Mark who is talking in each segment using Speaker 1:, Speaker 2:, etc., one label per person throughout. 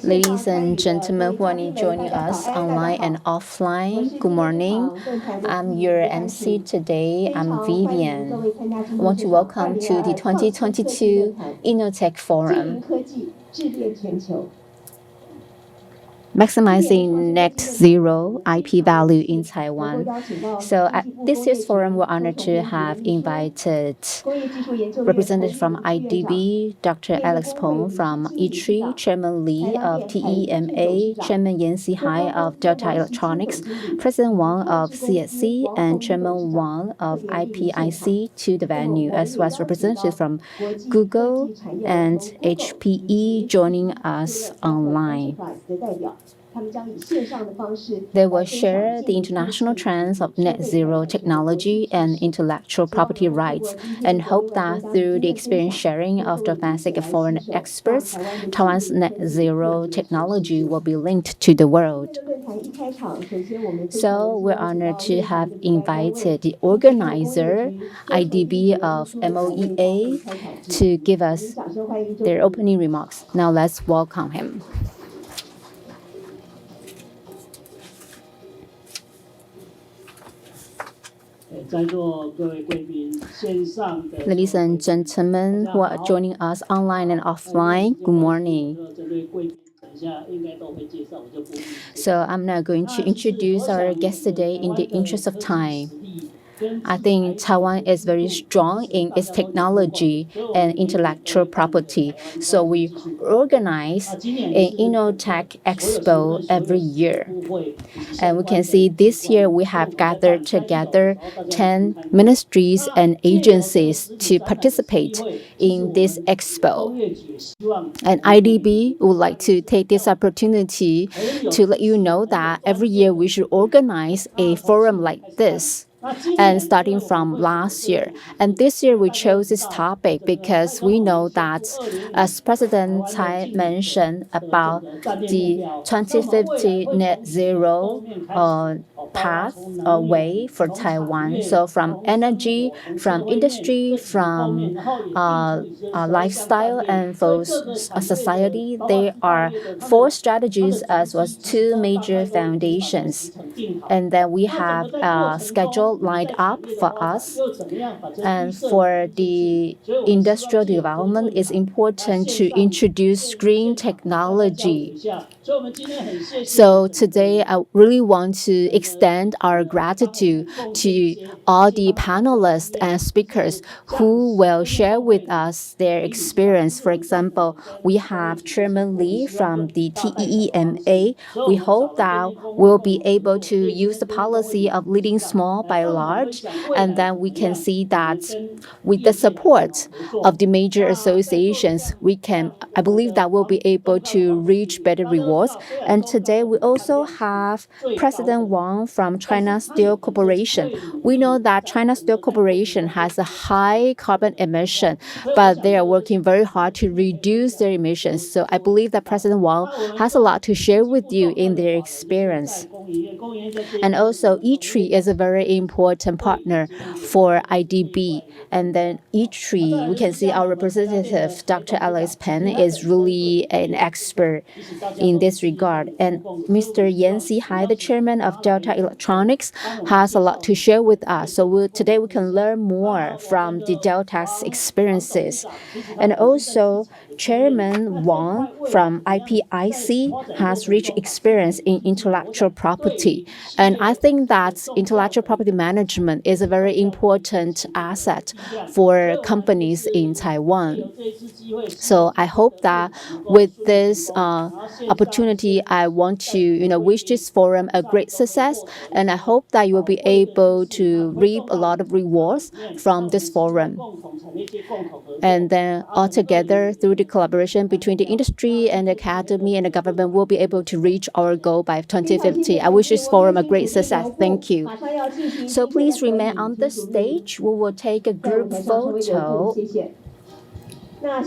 Speaker 1: Ladies and gentlemen who are joining us online and offline, good morning. I'm your MC today. I'm Vivian. I want to welcome to the 2022 Innotech Forum. Maximizing net zero IP value in Taiwan. So at this year's forum, we're honored to have invited representatives from IDB, Dr. Alex Peng from ITRI, Chairman Lee of TEMA, Chairman Yancy Hai of Delta Electronics, President Wang of CSC, and Chairman Wang of IPIC to the venue, as well as representatives from Google and HPE joining us online. They will share the international trends of net zero technology and intellectual property rights and hope that through the experience sharing of the fantastic foreign experts, Taiwan's net zero technology will be linked to the world. So we're honored to have invited the organizer, IDB of MOEA, to give us their opening remarks. Now let's welcome him. Ladies and gentlemen who are joining us online and offline, good morning. So I'm now going to introduce our guest today in the interest of time. I think Taiwan is very strong in its technology and intellectual property. So we organize an Innotech Expo every year. And we can see this year we have gathered together 10 ministries and agencies to participate in this expo. And IDB would like to take this opportunity to let you know that every year we should organize a forum like this. And starting from last year. And this year we chose this topic because we know that, as President Tsai mentioned about the 2050 net zero path way for Taiwan. So from energy, from industry, from lifestyle, and for society, there are 4 strategies as well as 2 major foundations. And then we have a schedule lined up for us. And for the industrial development, it's important to introduce green technology. So today, I really want to extend our gratitude to all the panelists and speakers who will share with us their experience. For example, we have Chairman Lee from the TEMA. We hope that we'll be able to use the policy of leading small by large, and then we can see that with the support of the major associations, I believe that we'll be able to reach better rewards. And today we also have President Wang from China Steel Corporation. We know that China Steel Corporation has a high carbon emission, but they are working very hard to reduce their emissions. So I believe that President Wang has a lot to share with you in their experience. And also, ITRI is a very important partner for IDB. And then ITRI, we can see our representative, Dr. Alex Peng, is really an expert in this regard. And Mr. Yancy Hai, the chairman of Delta Electronics, has a lot to share with us. So today we can learn more from the Delta's experiences. And also, Chairman Wang from IPIC has rich experience in intellectual property. And I think that intellectual property management is a very important asset for companies in Taiwan. So I hope that with this opportunity, I want to wish this forum a great success. And I hope that you will be able to reap a lot of rewards from this forum. And then altogether, through the collaboration between the industry and the academy and the government, we'll be able to reach our goal by 2050. I wish this forum a great success. Thank you. So please remain on the stage. We will take a group photo. Now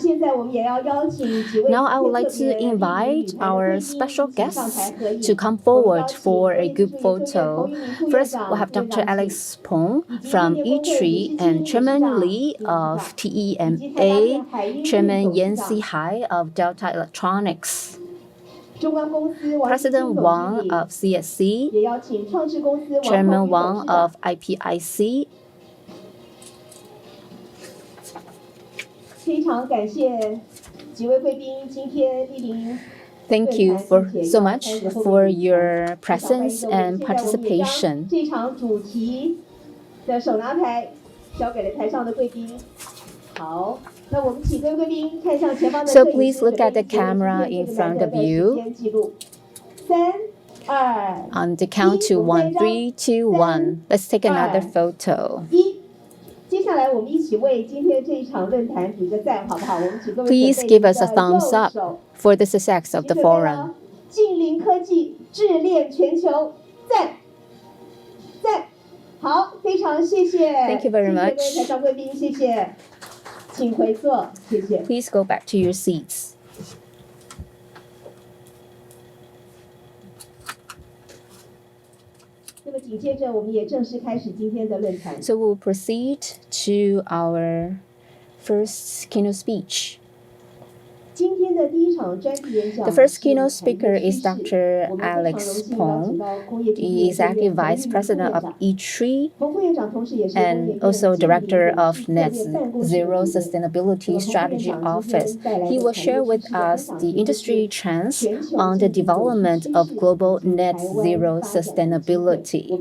Speaker 1: I would like to invite our special guests to come forward for a group photo. First, we have Dr. Alex Peng from ITRI and Chairman Lee of TEMA, Chairman Yancy Hai of Delta Electronics. President Wang of CSC, Chairman Wang of IPIC.
Speaker 2: 非常感谢几位贵宾今天莅临。
Speaker 1: Thank you so much for your presence and participation.
Speaker 2: 这场主题的手拿牌交给了台上的贵宾。好，那我们请各位贵宾看向前方的。
Speaker 1: So please look at the camera in front of you.
Speaker 2: 3、2。
Speaker 1: On the count to 1, 3, 2, 1. Let's take another photo.
Speaker 2: 接下来我们一起为今天这一场论坛比个赞，好不好？我们请各位
Speaker 1: Please give us a thumbs up for the success of the forum.
Speaker 2: 净零科技智链全球，赞！好，非常谢谢。
Speaker 1: Thank you very much.
Speaker 2: 谢谢各位台上贵宾，谢谢，请回座，谢谢。
Speaker 1: Please go back to your seats.
Speaker 2: 那么紧接着，我们也正式开始今天的论坛。
Speaker 1: So we'll proceed to our first keynote speech.
Speaker 2: 今天的第一场专题演讲。
Speaker 1: The first keynote speaker is Dr. Alex Peng. He is Executive Vice President of E3 and also Director of Net Zero Sustainability Strategy Office. He will share with us the industry trends on the development of global net zero sustainability.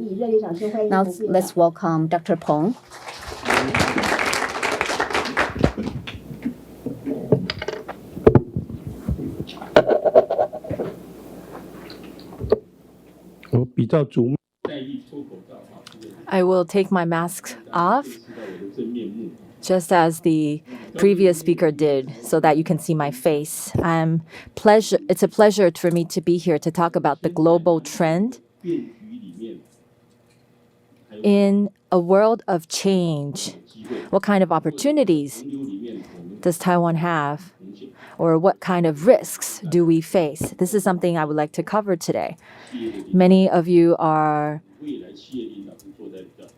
Speaker 1: Now let's welcome Dr. Peng.
Speaker 3: 我比较主
Speaker 4: I will take my mask off, just as the previous speaker did, so that you can see my face. It's a pleasure for me to be here to talk about the global trend. In a world of change, what kind of opportunities does Taiwan have? Or what kind of risks do we face? This is something I would like to cover today. Many of you are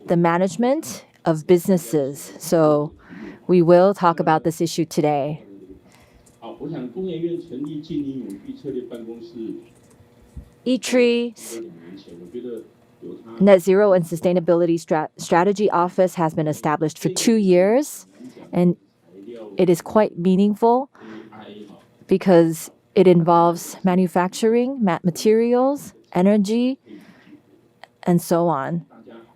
Speaker 4: the management of businesses, so we will talk about this issue today. E3's Net Zero and Sustainability Strategy Office has been established for 2 years, and it is quite meaningful because it involves manufacturing, materials, energy, and so on.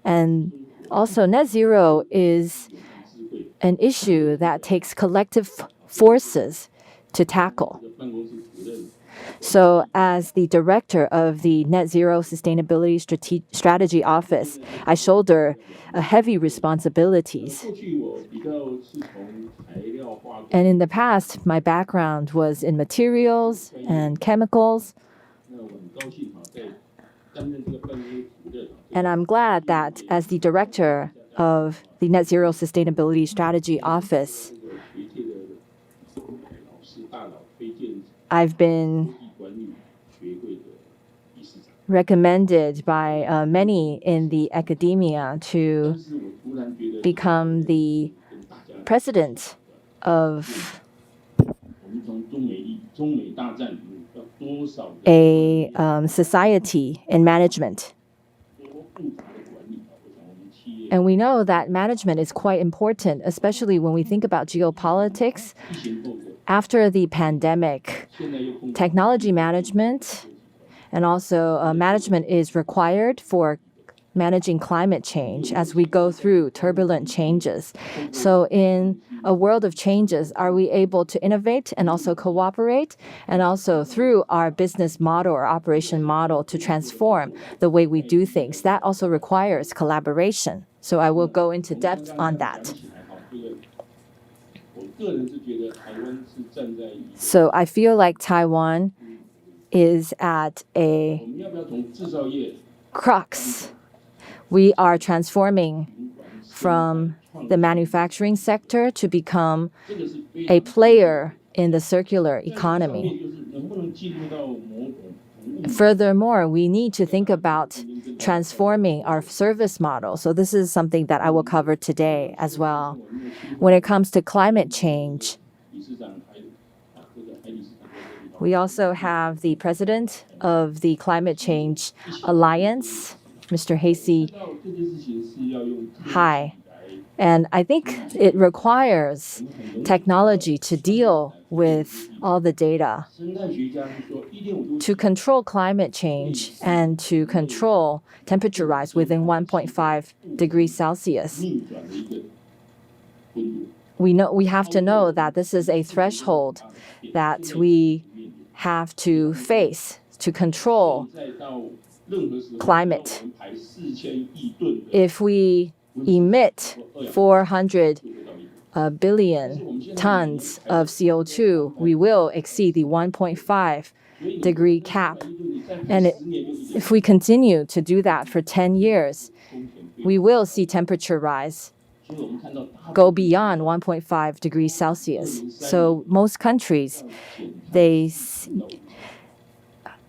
Speaker 4: And also, net zero is an issue that takes collective forces to tackle. So, as the director of the Net Zero Sustainability Strategy Office, I shoulder heavy responsibilities. And in the past, my background was in materials and chemicals. And I'm glad that as the director of the Net Zero Sustainability Strategy Office, I've been recommended by many in the academia to become the president of a society in management. And we know that management is quite important, especially when we think about geopolitics. After the pandemic, technology management and also management is required for managing climate change as we go through turbulent changes. So in a world of changes, are we able to innovate and also cooperate, and also through our business model or operation model to transform the way we do things? That also requires collaboration. So I will go into depth on that. So I feel like Taiwan is at a crux. We are transforming from the manufacturing sector to become a player in the circular economy. Furthermore, we need to think about transforming our service model. So this is something that I will cover today as well. When it comes to climate change, We also have the president of the Climate Change Alliance, Mr. Hasey. Hi. And I think it requires technology to deal with all the data, to control climate change and to control temperature rise within 1.5 degrees Celsius. We have to know that this is a threshold that we have to face to control climate. If we emit 400 billion tons of CO2, we will exceed the 1.5 degree cap. And if we continue to do that for 10 years, we will see temperature rise go beyond 1.5 degrees Celsius. So most countries, they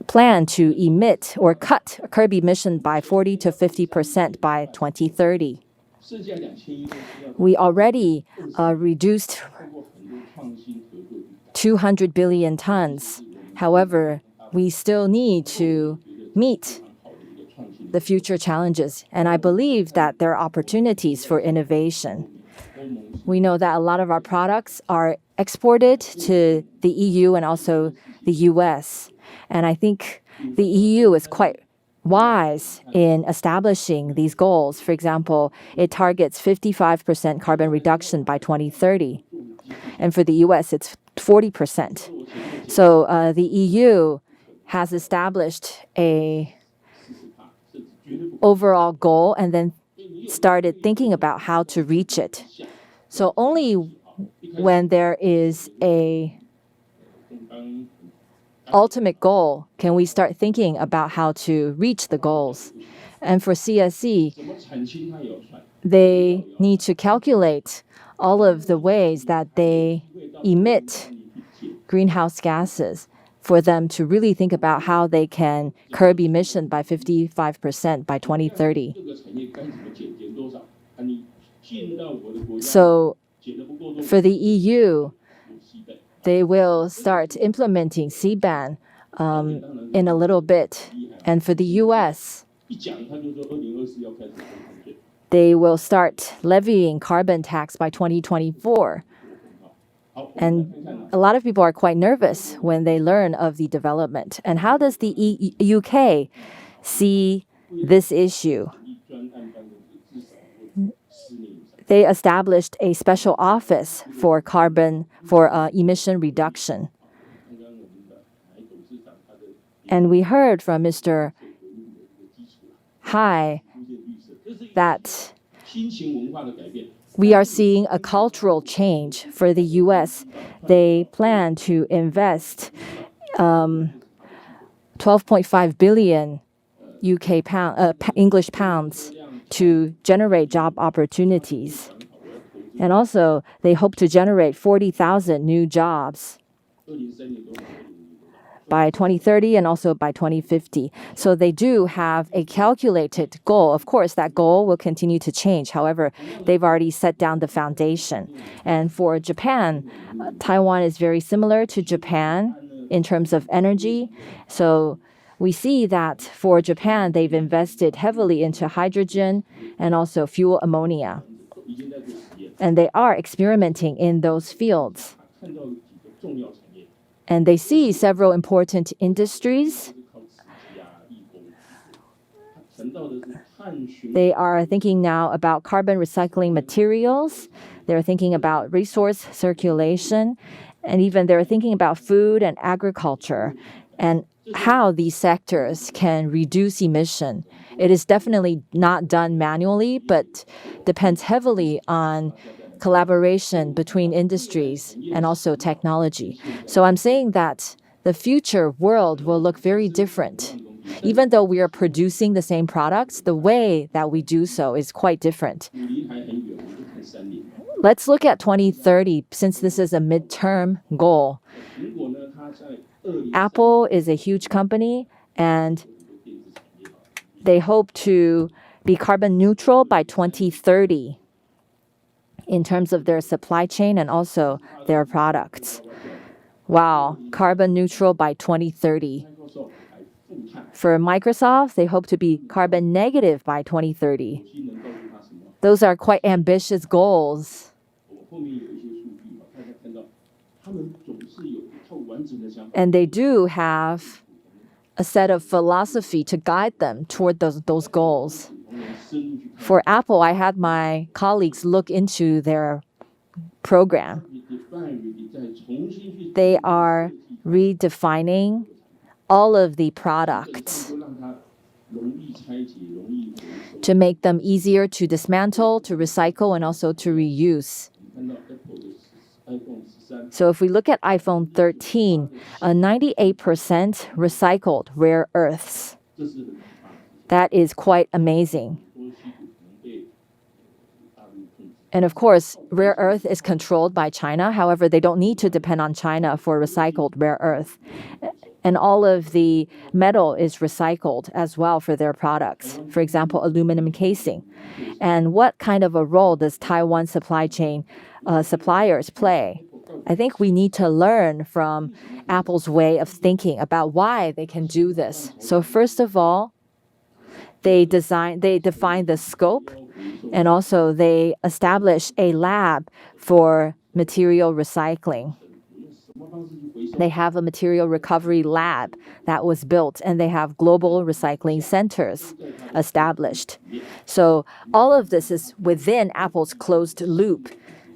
Speaker 4: plan to emit or curb emission by 40 to 50% by 2030. We already reduced 200 billion tons. However, we still need to meet the future challenges, and I believe that there are opportunities for innovation. We know that a lot of our products are exported to the EU and also the US, and I think the EU is quite wise in establishing these goals. For example, it targets 55% carbon reduction by 2030. And for the US, it's 40%. So the EU has established a overall goal and then started thinking about how to reach it. So only when there is a ultimate goal can we start thinking about how to reach the goals. And for CSE, they need to calculate all of the ways that they emit greenhouse gases for them to really think about how they can curb emission by 55% by 2030. So for the EU, they will start implementing CBAM in a little bit. And for the US, they will start levying carbon tax by 2024. And a lot of people are quite nervous when they learn of the development. And how does the UK see this issue? They established a special office for emission reduction. And we heard from Mr. Hai that we are seeing a cultural change for the US. They plan to invest 12.5 billion English pounds to generate job opportunities. And also, they hope to generate 40,000 new jobs by 2030 and also by 2050. So they do have a calculated goal. Of course, that goal will continue to change. However, they've already set down the foundation. And for Japan, Taiwan is very similar to Japan in terms of energy. So we see that for Japan, they've invested heavily into hydrogen and also fuel ammonia. And they are experimenting in those fields. And they see several important industries. They are thinking now about carbon recycling materials. They're thinking about resource circulation. And even they're thinking about food and agriculture and how these sectors can reduce emission. It is definitely not done manually, but depends heavily on collaboration between industries and also technology. So I'm saying that the future world will look very different. Even though we are producing the same products, the way that we do so is quite different. Let's look at 2030, since this is a midterm goal. Apple is a huge company, and they hope to be carbon neutral by 2030 in terms of their supply chain and also their products. Wow, carbon neutral by 2030. For Microsoft, they hope to be carbon negative by 2030. Those are quite ambitious goals. And they do have a set of philosophy to guide them toward those goals. For Apple, I had my colleagues look into their program. They are redefining all of the products to make them easier to dismantle, to recycle, and also to reuse. So if we look at iPhone 13, 98% recycled rare earths. That is quite amazing. And of course, rare earth is controlled by China. However, they don't need to depend on China for recycled rare earth. And all of the metal is recycled as well for their products. For example, aluminum casing. And what kind of a role does Taiwan supply chain suppliers play? I think we need to learn from Apple's way of thinking about why they can do this. So first of all, they define the scope, and also they establish a lab for material recycling. They have a material recovery lab that was built, and they have global recycling centers established. So all of this is within Apple's closed loop.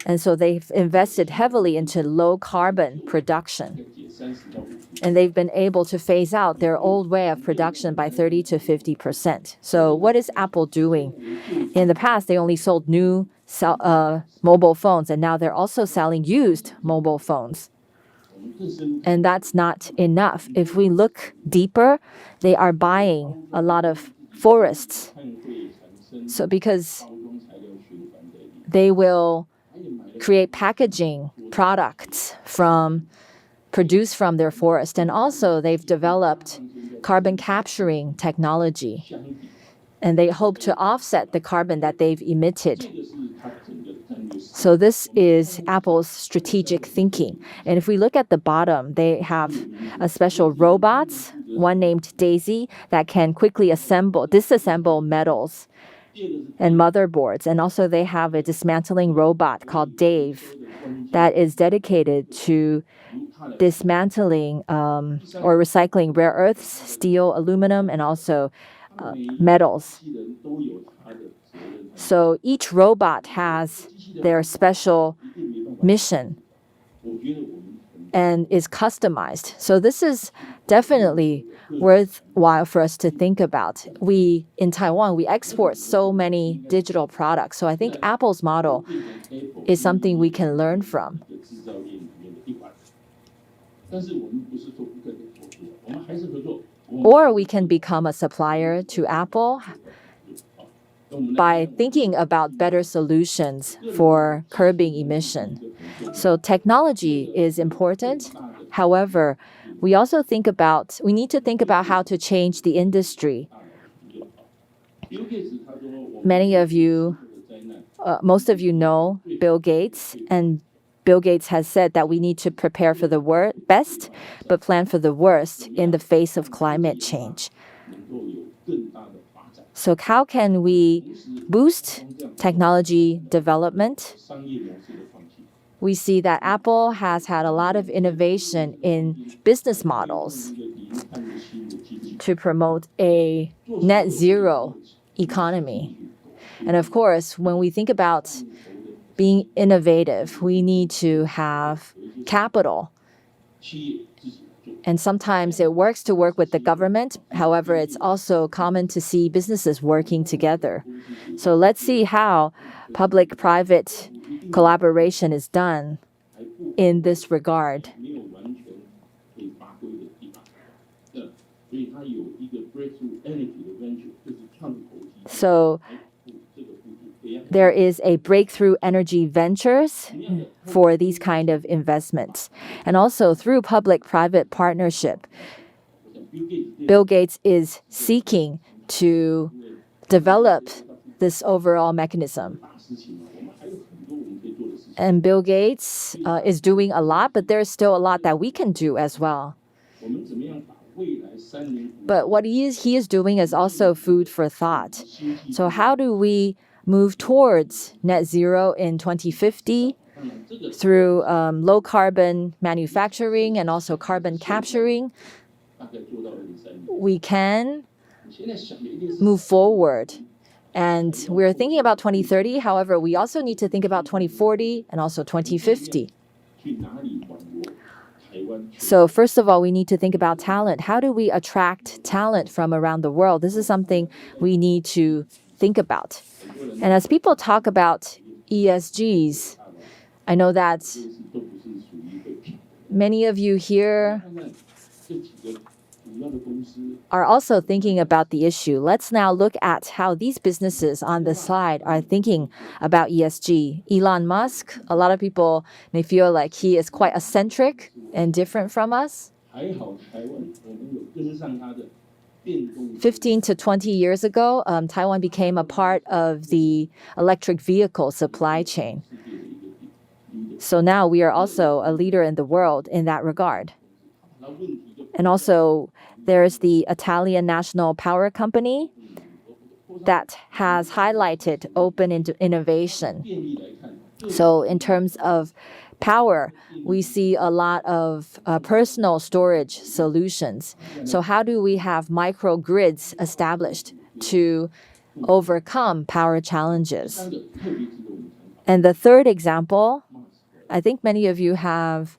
Speaker 4: And so they've invested heavily into low carbon production. And they've been able to phase out their old way of production by 30 to 50%. So what is Apple doing? In the past, they only sold new mobile phones, and now they're also selling used mobile phones. And that's not enough. If we look deeper, they are buying a lot of forests. So because they will create packaging products produced from their forest. And also they've developed carbon capturing technology. And they hope to offset the carbon that they've emitted. So this is Apple's strategic thinking. And if we look at the bottom, they have a special robots, one named Daisy, that can quickly disassemble metals and motherboards. And also they have a dismantling robot called Dave that is dedicated to dismantling or recycling rare earths, steel, aluminum, and also metals. So each robot has their special mission and is customized. So this is definitely worthwhile for us to think about. In Taiwan, we export so many digital products. So I think Apple's model is something we can learn from. Or we can become a supplier to Apple by thinking about better solutions for curbing emission. So technology is important. However, we need to think about how to change the industry. Most of you know Bill Gates, and Bill Gates has said that we need to prepare for the best, but plan for the worst in the face of climate change. So how can we boost technology development? We see that Apple has had a lot of innovation in business models to promote a net zero economy. And of course, when we think about being innovative, we need to have capital. And sometimes it works to work with the government. However, it's also common to see businesses working together. So let's see how public-private collaboration is done in this regard. So there is a breakthrough energy ventures for these kind of investments. And also through public-private partnership, Bill Gates is seeking to develop this overall mechanism. And Bill Gates is doing a lot, but there's still a lot that we can do as well. But what he is doing is also food for thought. So how do we move towards net zero in 2050 through low carbon manufacturing and also carbon capturing? We can move forward. And we're thinking about 2030. However, we also need to think about 2040 and also 2050. So first of all, we need to think about talent. How do we attract talent from around the world? This is something we need to think about. And as people talk about ESGs, I know that many of you here are also thinking about the issue. Let's now look at how these businesses on the slide are thinking about ESG. Elon Musk, a lot of people may feel like he is quite eccentric and different from us. 15 to 20 years ago, Taiwan became a part of the electric vehicle supply chain. So now we are also a leader in the world in that regard. And also, there's the Italian National Power Company that has highlighted open innovation. So in terms of power, we see a lot of personal storage solutions. So how do we have microgrids established to overcome power challenges? And the third example, I think many of you have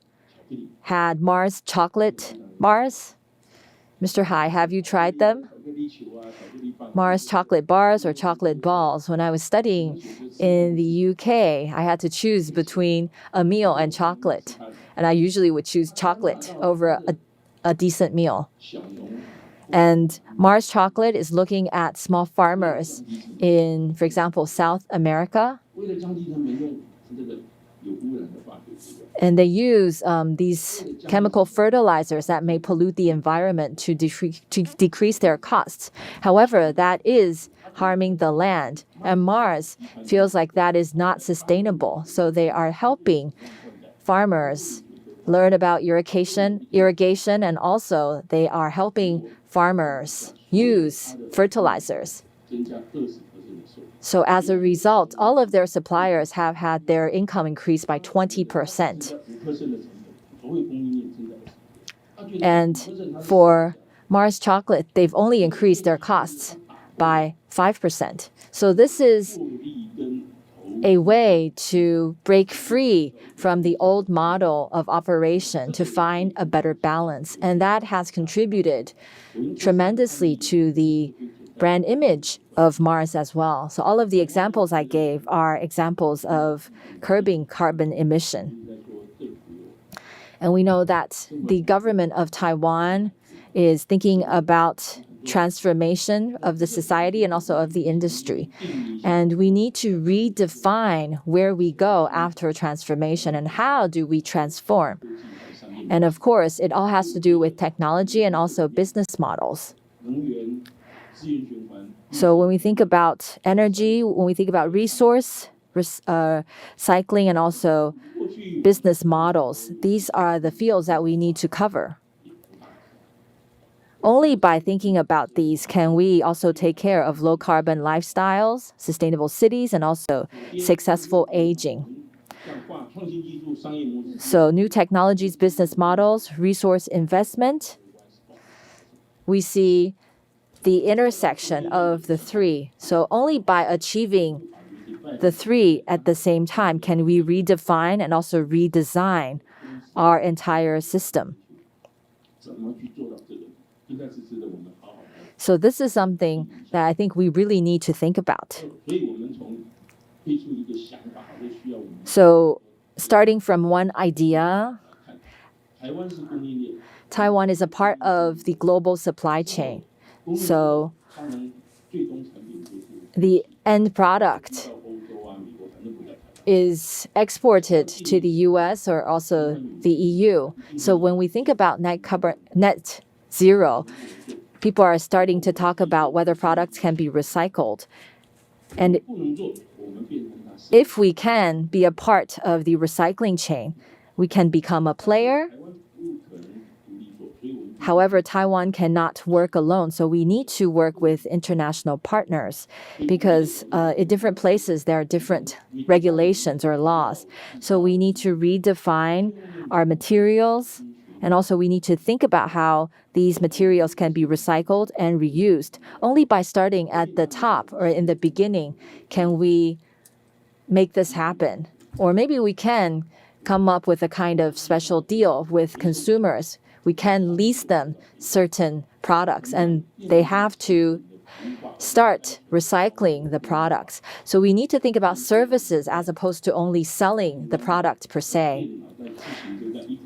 Speaker 4: had Mars chocolate bars. Mr. Hai, have you tried them? Mars chocolate bars or chocolate balls. When I was studying in the UK, I had to choose between a meal and chocolate. And I usually would choose chocolate over a decent meal. And Mars Chocolate is looking at small farmers in, for example, South America. And they use these chemical fertilizers that may pollute the environment to decrease their costs. However, that is harming the land. And Mars feels like that is not sustainable. So they are helping farmers learn about irrigation, and also they are helping farmers use fertilizers. So as a result, all of their suppliers have had their income increase by 20%. And for Mars Chocolate, they've only increased their costs by 5%. So this is a way to break free from the old model of operation to find a better balance. And that has contributed tremendously to the brand image of Mars as well. So all of the examples I gave are examples of curbing carbon emission. And we know that the government of Taiwan is thinking about transformation of the society and also of the industry. And we need to redefine where we go after transformation and how do we transform. And of course, it all has to do with technology and also business models. So when we think about energy, when we think about resource cycling and also business models, these are the fields that we need to cover. Only by thinking about these can we also take care of low carbon lifestyles, sustainable cities, and also successful aging. So new technologies, business models, resource investment, we see the intersection of the three. So only by achieving the three at the same time can we redefine and also redesign our entire system. So this is something that I think we really need to think about. So starting from one idea, Taiwan is a part of the global supply chain. So the end product is exported to the US or also the EU. So when we think about net zero, people are starting to talk about whether products can be recycled. And if we can be a part of the recycling chain, we can become a player. However, Taiwan cannot work alone, so we need to work with international partners because in different places there are different regulations or laws. So we need to redefine our materials, and also we need to think about how these materials can be recycled and reused. Only by starting at the top or in the beginning can we make this happen. Or maybe we can come up with a kind of special deal with consumers. We can lease them certain products and they have to start recycling the products. So we need to think about services as opposed to only selling the product per se.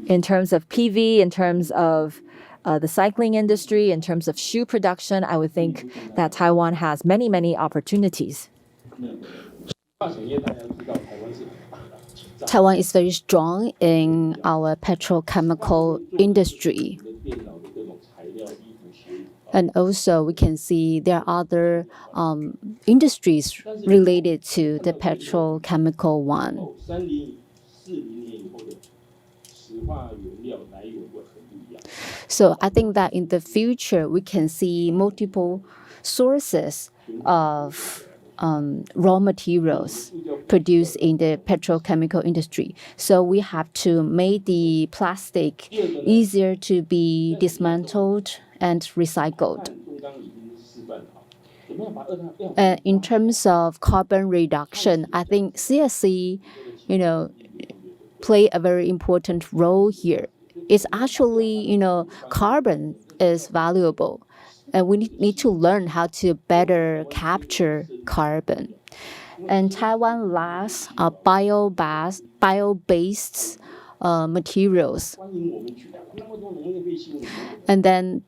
Speaker 4: In terms of PV, in terms of the cycling industry, in terms of shoe production, I would think that Taiwan has many, many opportunities.
Speaker 1: Taiwan is very strong in our petrochemical industry. And also we can see there are other industries related to the petrochemical one. So I think that in the future we can see multiple sources of raw materials produced in the petrochemical industry. So we have to make the plastic easier to be dismantled and recycled. In terms of carbon reduction, I think CSC, play a very important role here. It's actually, carbon is valuable. And we need to learn how to better capture carbon. And Taiwan lacks bio-based materials. And then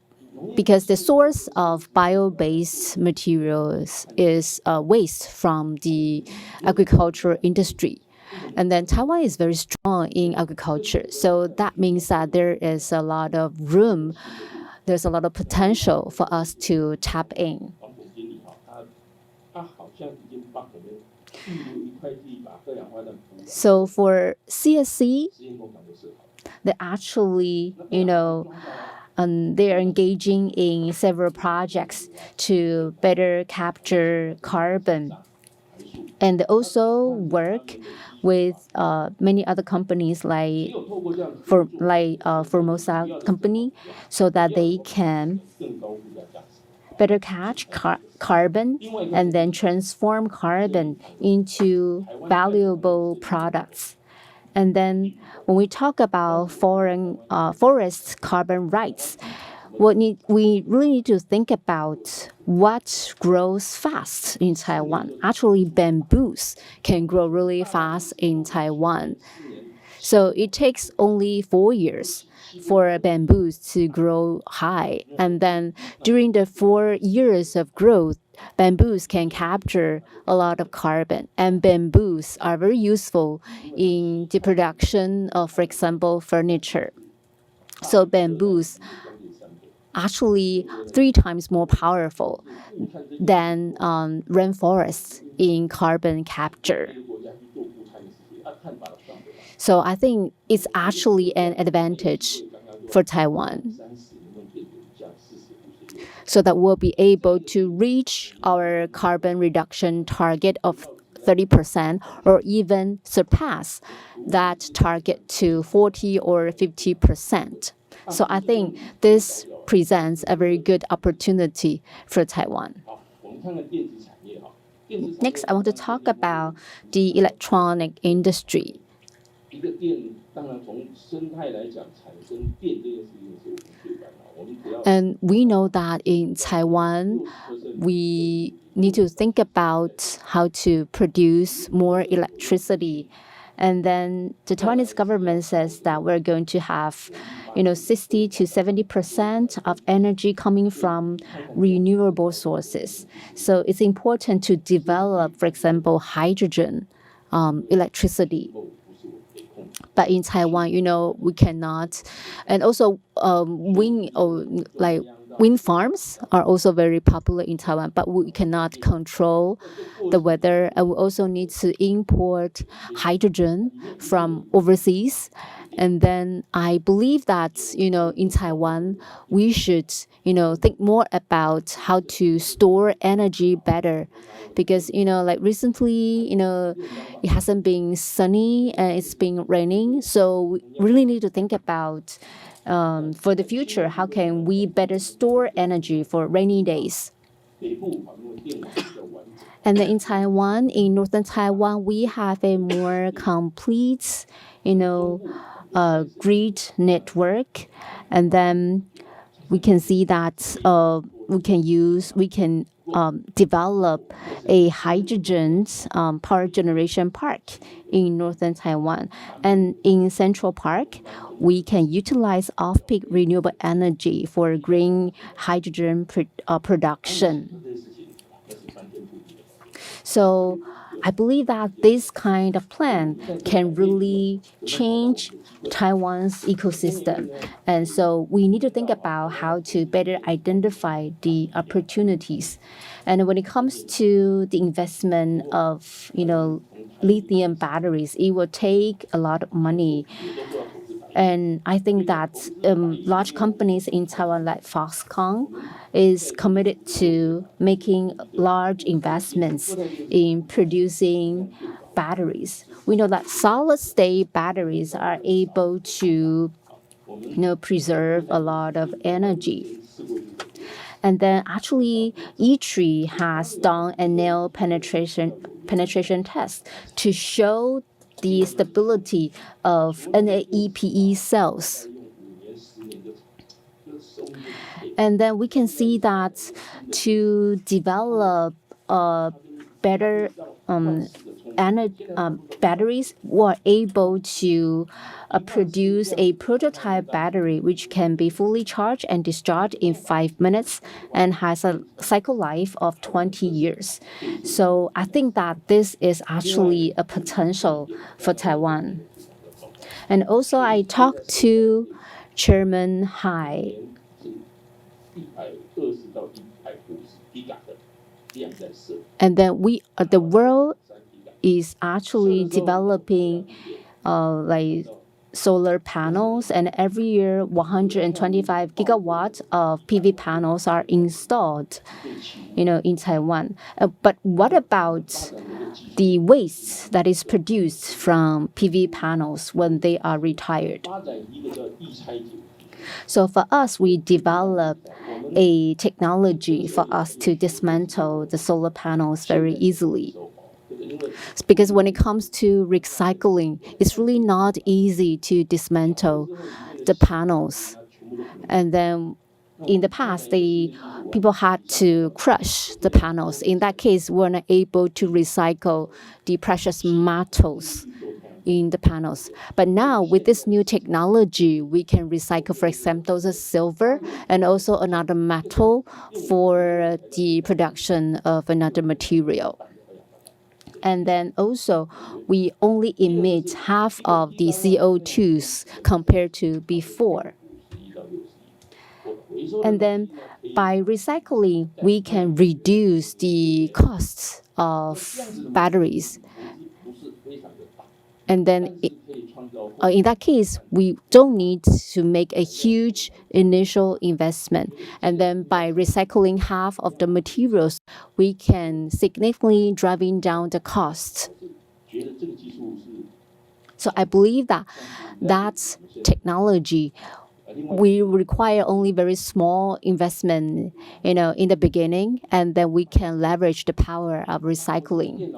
Speaker 1: because the source of bio-based materials is waste from the agricultural industry. And then Taiwan is very strong in agriculture. So that means that there is a lot of room, there's a lot of potential for us to tap in. So for CSC, they actually, they are engaging in several projects to better capture carbon. And they also work with many other companies like Formosa company, so that they can better catch carbon and then transform carbon into valuable products. And then when we talk about forest carbon rights, we really need to think about what grows fast in Taiwan. Actually, bamboos can grow really fast in Taiwan. So it takes only 4 years for bamboos to grow high. And then during the 4 years of growth, bamboos can capture a lot of carbon. And bamboos are very useful in the production of, for example, furniture. So bamboos actually 3 times more powerful than rainforests in carbon capture. So I think it's actually an advantage for Taiwan, so that we'll be able to reach our carbon reduction target of 30% or even surpass that target to 40 or 50%. So I think this presents a very good opportunity for Taiwan. Next, I want to talk about the electronic industry. And we know that in Taiwan, we need to think about how to produce more electricity. And then the Taiwanese government says that we're going to have, 60 to 70% of energy coming from renewable sources. So it's important to develop, for example, hydrogen electricity. But in Taiwan, we cannot. And also wind, wind farms are also very popular in Taiwan, but we cannot control the weather, and we also need to import hydrogen from overseas. And then I believe that, in Taiwan, we should, think more about how to store energy better. Because, like recently, it hasn't been sunny and it's been raining. So we really need to think about, for the future, how can we better store energy for rainy days. And then in Taiwan, in northern Taiwan, we have a more complete, grid network. And then we can see that we can develop a hydrogen power generation park in northern Taiwan. And in Central Park, we can utilize off-peak renewable energy for green hydrogen production. So I believe that this kind of plan can really change Taiwan's ecosystem. And so we need to think about how to better identify the opportunities. And when it comes to the investment of, lithium batteries, it will take a lot of money. And I think that large companies in Taiwan like Foxconn is committed to making large investments in producing batteries. We know that solid-state batteries are able to, preserve a lot of energy. And then actually, E-Tree has done a nail penetration test to show the stability of NAEPE cells. And then we can see that to develop better batteries, were able to produce a prototype battery which can be fully charged and discharged in 5 minutes and has a cycle life of 20 years. So I think that this is actually a potential for Taiwan. And also I talked to Chairman Hai. And then the world is actually developing like solar panels, and every year 125 gigawatts of PV panels are installed, in Taiwan. But what about the waste that is produced from PV panels when they are retired? So for us, we develop a technology for us to dismantle the solar panels very easily. Because when it comes to recycling, it's really not easy to dismantle the panels. And then in the past, people had to crush the panels. In that case, we're not able to recycle the precious metals in the panels. But now with this new technology, we can recycle, for example, the silver and also another metal for the production of another material. And then also, we only emit half of the CO2s compared to before. And then by recycling, we can reduce the costs of batteries. And then in that case, we don't need to make a huge initial investment. And then by recycling half of the materials, we can significantly driving down the costs. So I believe that technology, we require only very small investment, in the beginning, and then we can leverage the power of recycling.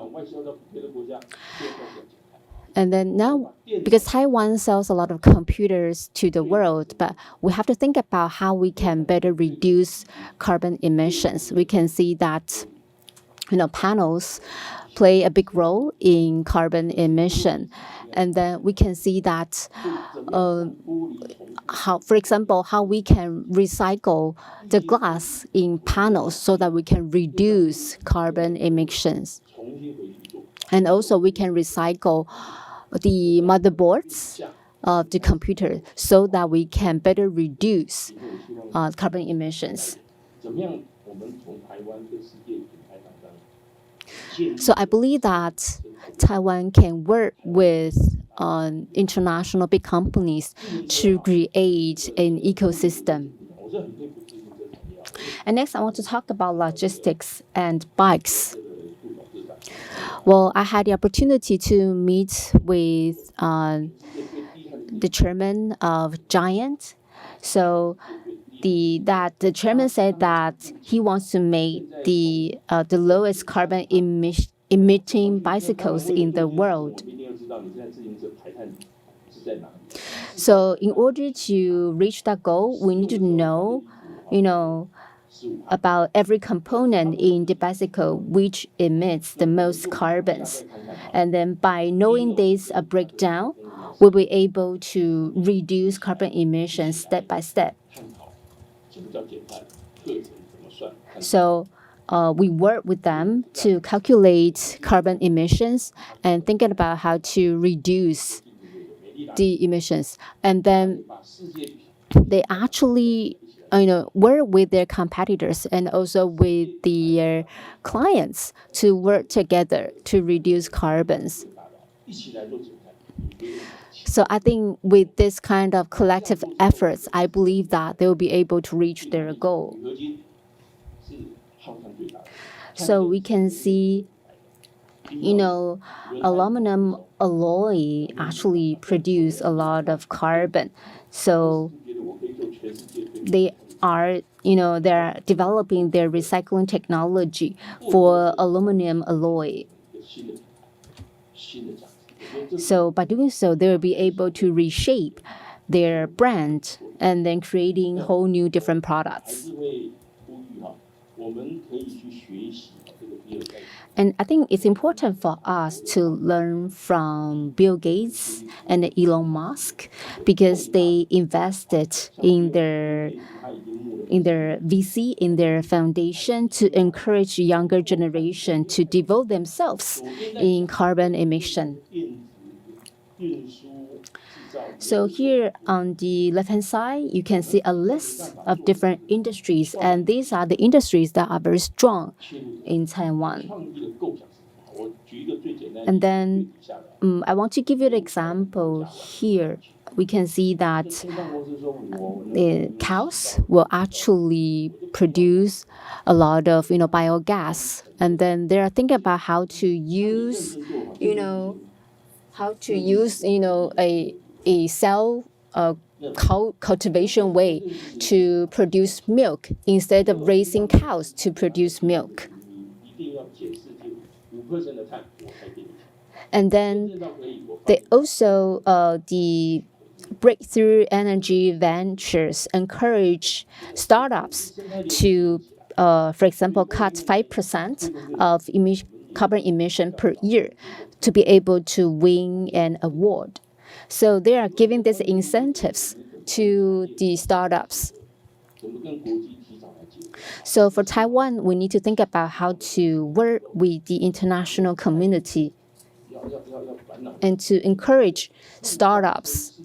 Speaker 1: And then now, because Taiwan sells a lot of computers to the world, but we have to think about how we can better reduce carbon emissions. We can see that, panels play a big role in carbon emission. And then we can see that, for example, how we can recycle the glass in panels so that we can reduce carbon emissions. And also we can recycle the motherboards of the computer so that we can better reduce carbon emissions. So I believe that Taiwan can work with international big companies to create an ecosystem. And next, I want to talk about logistics and bikes. Well, I had the opportunity to meet with the chairman of Giant. So the chairman said that he wants to make the lowest carbon emitting bicycles in the world. So in order to reach that goal, we need to know, about every component in the bicycle which emits the most carbons. And then by knowing this breakdown, we'll be able to reduce carbon emissions step by step. So we work with them to calculate carbon emissions and thinking about how to reduce the emissions. And then they actually work with their competitors and also with their clients to work together to reduce carbons. So I think with this kind of collective efforts, I believe that they will be able to reach their goal. So we can see, aluminum alloy actually produce a lot of carbon. So they are, they're developing their recycling technology for aluminum alloy. So by doing so, they will be able to reshape their brand and then creating whole new different products. And I think it's important for us to learn from Bill Gates and Elon Musk because they invested in their VC, in their foundation to encourage younger generation to devote themselves in carbon emission. So here on the left-hand side, you can see a list of different industries, and these are the industries that are very strong in Taiwan. And then I want to give you an example here. We can see that the cows will actually produce a lot of biogas, and then they are thinking about how to use a cell cultivation way to produce milk instead of raising cows to produce milk. And then they also the Breakthrough Energy Ventures encourage startups to, for example, cut 5% of carbon emission per year to be able to win an award. So they are giving these incentives to the startups. So for Taiwan, we need to think about how to work with the international community and to encourage startups.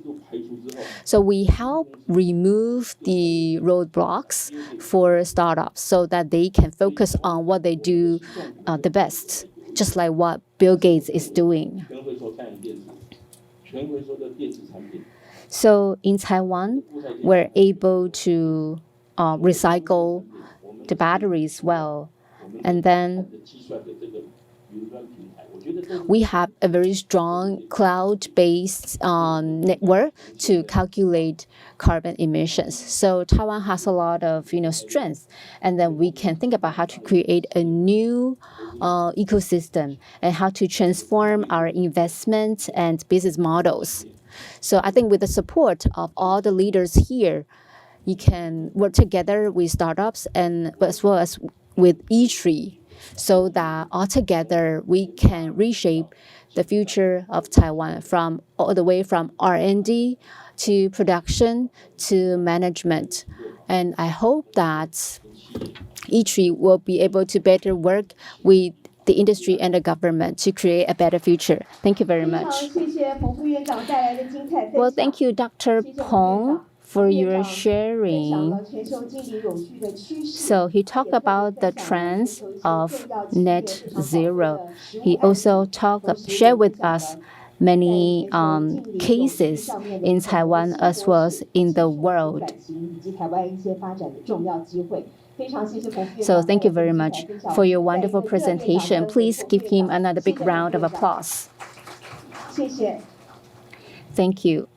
Speaker 1: So we help remove the roadblocks for startups so that they can focus on what they do the best, just like what Bill Gates is doing. So in Taiwan, we're able to recycle the batteries well, and then we have a very strong cloud-based network to calculate carbon emissions. So Taiwan has a lot of strength, and then we can think about how to create a new ecosystem and how to transform our investment and business models. So I think with the support of all the leaders here, you can work together with startups and as well as with E3, so that altogether we can reshape the future of Taiwan from all the way from R&D to production to management. And I hope that E3 will be able to better work with the industry and the government to create a better future. Thank you very much.
Speaker 2: 谢谢彭副院长带来的精彩分享。
Speaker 1: Well, thank you, Dr. Peng, for your sharing. So he talked about the trends of net zero. He also shared with us many cases in Taiwan as well as in the world. So thank you very much for your wonderful presentation. Please give him another big round of applause. Thank you.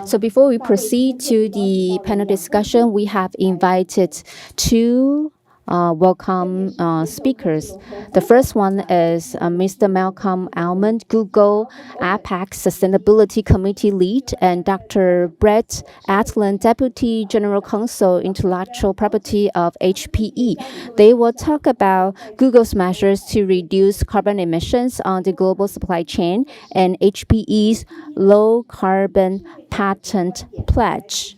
Speaker 1: So before we proceed to the panel discussion, we have invited two welcome speakers. The first one is Mr. Malcolm Almond, Google APAC Sustainability Committee Lead, and Dr. Brett Atlan, Deputy General Counsel, Intellectual Property of HPE. They will talk about Google's measures to reduce carbon emissions on the global supply chain and HPE's low carbon patent pledge.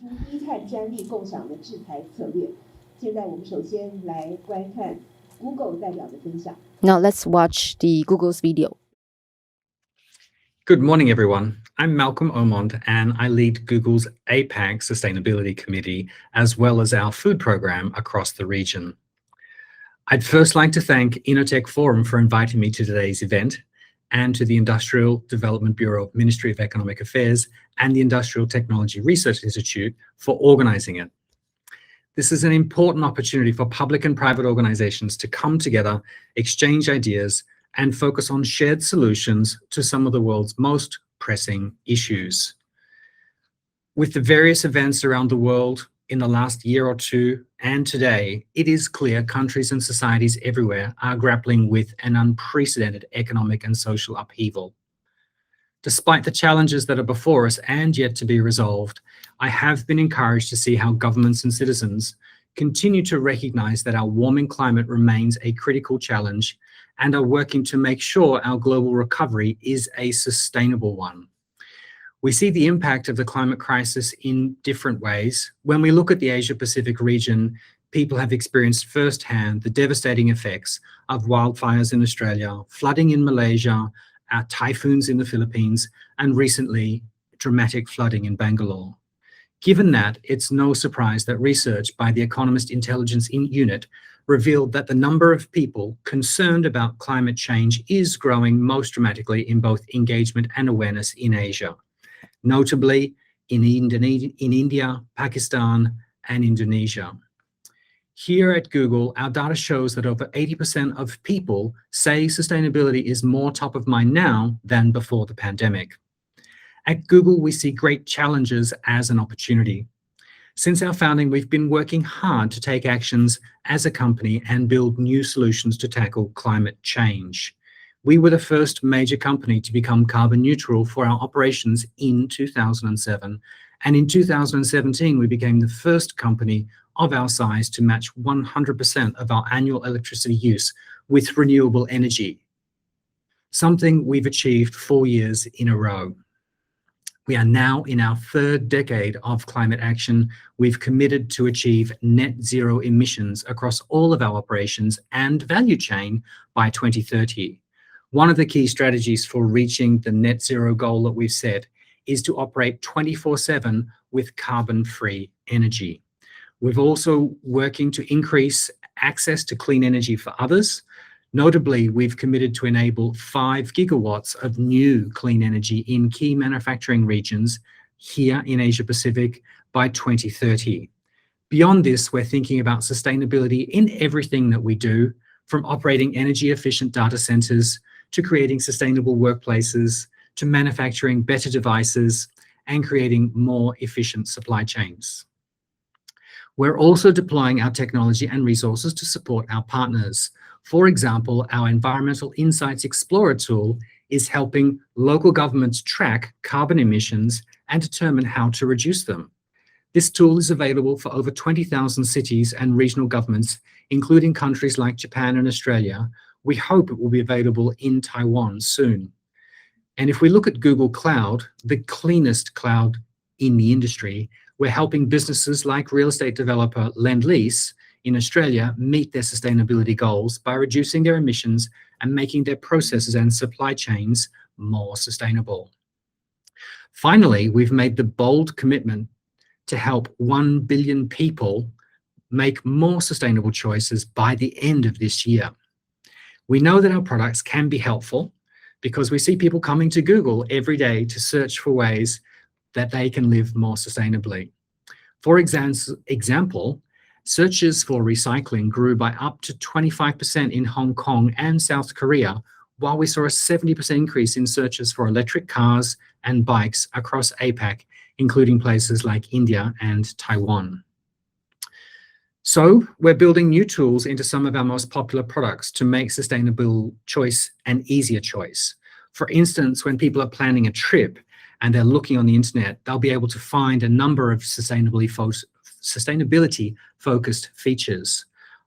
Speaker 1: Now let's watch the Google's video.
Speaker 5: Good morning, everyone. I'm Malcolm Almond, and I lead Google's APAC Sustainability Committee, as well as our food program across the region. I'd first like to thank Innotech Forum for inviting me to today's event, and to the Industrial Development Bureau, Ministry of Economic Affairs, and the Industrial Technology Research Institute for organizing it. This is an important opportunity for public and private organizations to come together, exchange ideas, and focus on shared solutions to some of the world's most pressing issues. With the various events around the world in the last year or two and today, it is clear countries and societies everywhere are grappling with an unprecedented economic and social upheaval. Despite the challenges that are before us and yet to be resolved, I have been encouraged to see how governments and citizens continue to recognize that our warming climate remains a critical challenge and are working to make sure our global recovery is a sustainable one. We see the impact of the climate crisis in different ways. When we look at the Asia-Pacific region, people have experienced firsthand the devastating effects of wildfires in Australia, flooding in Malaysia, typhoons in the Philippines, and recently dramatic flooding in Bangalore. Given that, it's no surprise that research by the Economist Intelligence Unit revealed that the number of people concerned about climate change is growing most dramatically in both engagement and awareness in Asia, notably in India, Pakistan, and Indonesia. Here at Google, our data shows that over 80% of people say sustainability is more top of mind now than before the pandemic. At Google, we see great challenges as an opportunity. Since our founding, we've been working hard to take actions as a company and build new solutions to tackle climate change. We were the first major company to become carbon neutral for our operations in 2007. And in 2017, we became the first company of our size to match 100% of our annual electricity use with renewable energy, something we've achieved 4 years in a row. We are now in our third decade of climate action. We've committed to achieve net zero emissions across all of our operations and value chain by 2030. One of the key strategies for reaching the net zero goal that we've set is to operate 24/7 with carbon-free energy. We're also working to increase access to clean energy for others. Notably, we've committed to enable 5 gigawatts of new clean energy in key manufacturing regions here in Asia Pacific by 2030. Beyond this, we're thinking about sustainability in everything that we do, from operating energy efficient data centers to creating sustainable workplaces, to manufacturing better devices and creating more efficient supply chains. We're also deploying our technology and resources to support our partners. For example, our Environmental Insights Explorer tool is helping local governments track carbon emissions and determine how to reduce them. This tool is available for over 20,000 cities and regional governments, including countries like Japan and Australia. We hope it will be available in Taiwan soon. And if we look at Google Cloud, the cleanest cloud in the industry, we're helping businesses like real estate developer Lend Lease in Australia meet their sustainability goals by reducing their emissions and making their processes and supply chains more sustainable. Finally, we've made the bold commitment to help 1 billion people make more sustainable choices by the end of this year. We know that our products can be helpful because we see people coming to Google every day to search for ways that they can live more sustainably. For example, searches for recycling grew by up to 25% in Hong Kong and South Korea, while we saw a 70% increase in searches for electric cars and bikes across APAC, including places like India and Taiwan. So we're building new tools into some of our most popular products to make sustainable choice an easier choice. For instance, when people are planning a trip and they're looking on the internet, they'll be able to find a number of sustainability-focused features.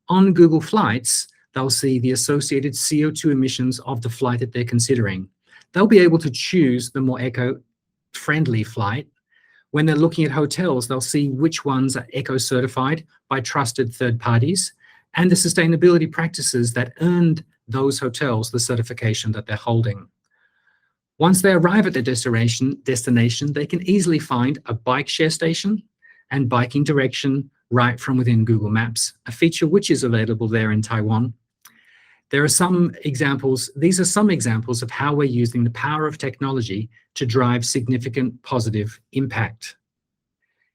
Speaker 5: On Google Flights, they'll see the associated CO2 emissions of the flight that they're considering. They'll be able to choose the more eco-friendly flight. When they're looking at hotels, they'll see which ones are eco-certified by trusted third parties and the sustainability practices that earned those hotels the certification that they're holding. Once they arrive at their destination, they can easily find a bike share station and biking direction right from within Google Maps, a feature which is available there in Taiwan. These are some examples of how we're using the power of technology to drive significant positive impact.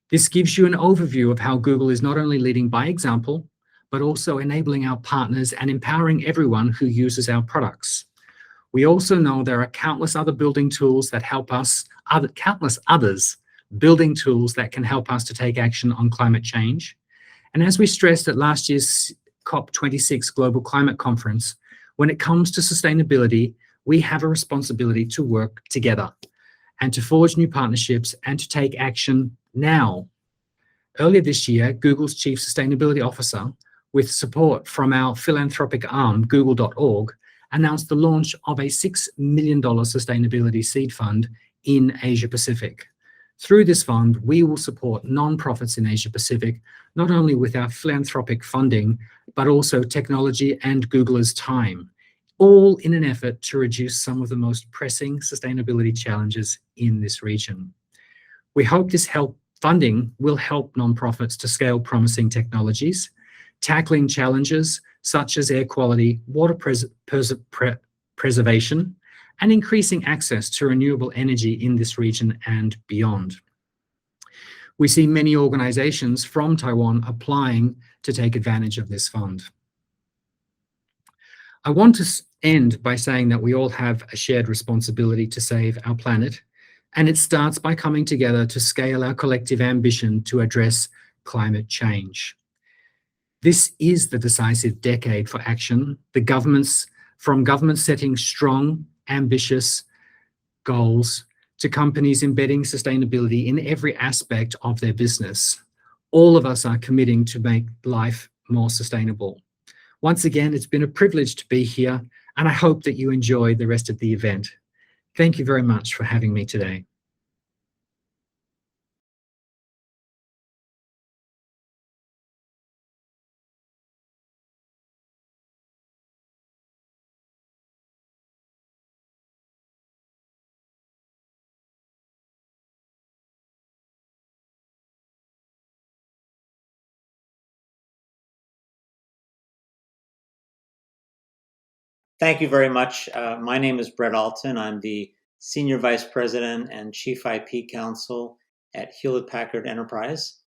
Speaker 5: This gives you an overview of how Google is not only leading by example, but also enabling our partners and empowering everyone who uses our products. We also know there are countless other building tools that help us, countless others building tools that can help us to take action on climate change. And as we stressed at last year's COP26 Global Climate Conference, when it comes to sustainability, we have a responsibility to work together and to forge new partnerships and to take action now. Earlier this year, Google's Chief Sustainability Officer, with support from our philanthropic arm, Google.org, announced the launch of a $6 million sustainability seed fund in Asia Pacific. Through this fund, we will support nonprofits in Asia Pacific, not only with our philanthropic funding, but also technology and Googlers' time, all in an effort to reduce some of the most pressing sustainability challenges in this region. We hope this funding will help nonprofits to scale promising technologies, tackling challenges such as air quality, water preservation, and increasing access to renewable energy in this region and beyond. We see many organizations from Taiwan applying to take advantage of this fund. I want to end by saying that we all have a shared responsibility to save our planet, and it starts by coming together to scale our collective ambition to address climate change. This is the decisive decade for action. From governments setting strong, ambitious goals to companies embedding sustainability in every aspect of their business. All of us are committing to make life more sustainable. Once again, it's been a privilege to be here, and I hope that you enjoy the rest of the event. Thank you very much for having me today.
Speaker 6: Thank you very much. My name is Brett Alton. I'm the Senior Vice President and Chief IP Counsel at Hewlett-Packard Enterprise.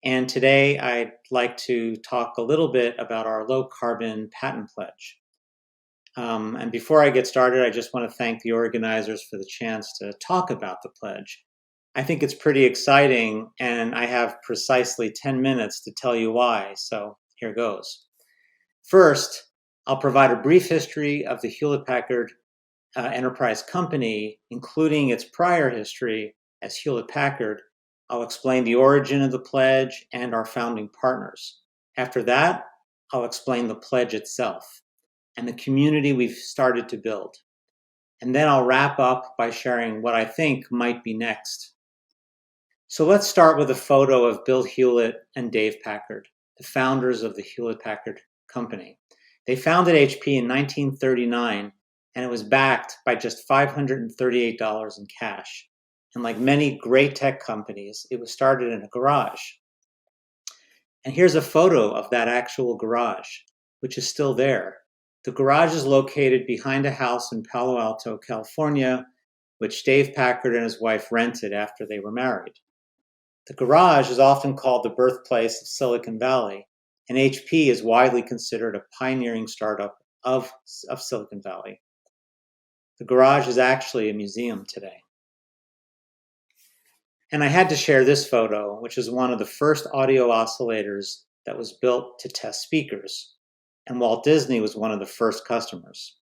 Speaker 6: And today I'd like to talk a little bit about our low carbon patent pledge. And before I get started, I just want to thank the organizers for the chance to talk about the pledge. I think it's pretty exciting, and I have precisely 10 minutes to tell you why, so here goes. First, I'll provide a brief history of the Hewlett-Packard Enterprise company, including its prior history as Hewlett-Packard. I'll explain the origin of the pledge and our founding partners. After that, I'll explain the pledge itself and the community we've started to build. And then I'll wrap up by sharing what I think might be next. So let's start with a photo of Bill Hewlett and Dave Packard. the founders of the Hewlett-Packard Company. They founded HP in 1939, and it was backed by just $538 in cash. And like many great tech companies, it was started in a garage. And here's a photo of that actual garage, which is still there. The garage is located behind a house in Palo Alto, California, which Dave Packard and his wife rented after they were married. The garage is often called the birthplace of Silicon Valley, and HP is widely considered a pioneering startup of Silicon Valley. The garage is actually a museum today. And I had to share this photo, which is one of the first audio oscillators that was built to test speakers, and Walt Disney was one of the first customers.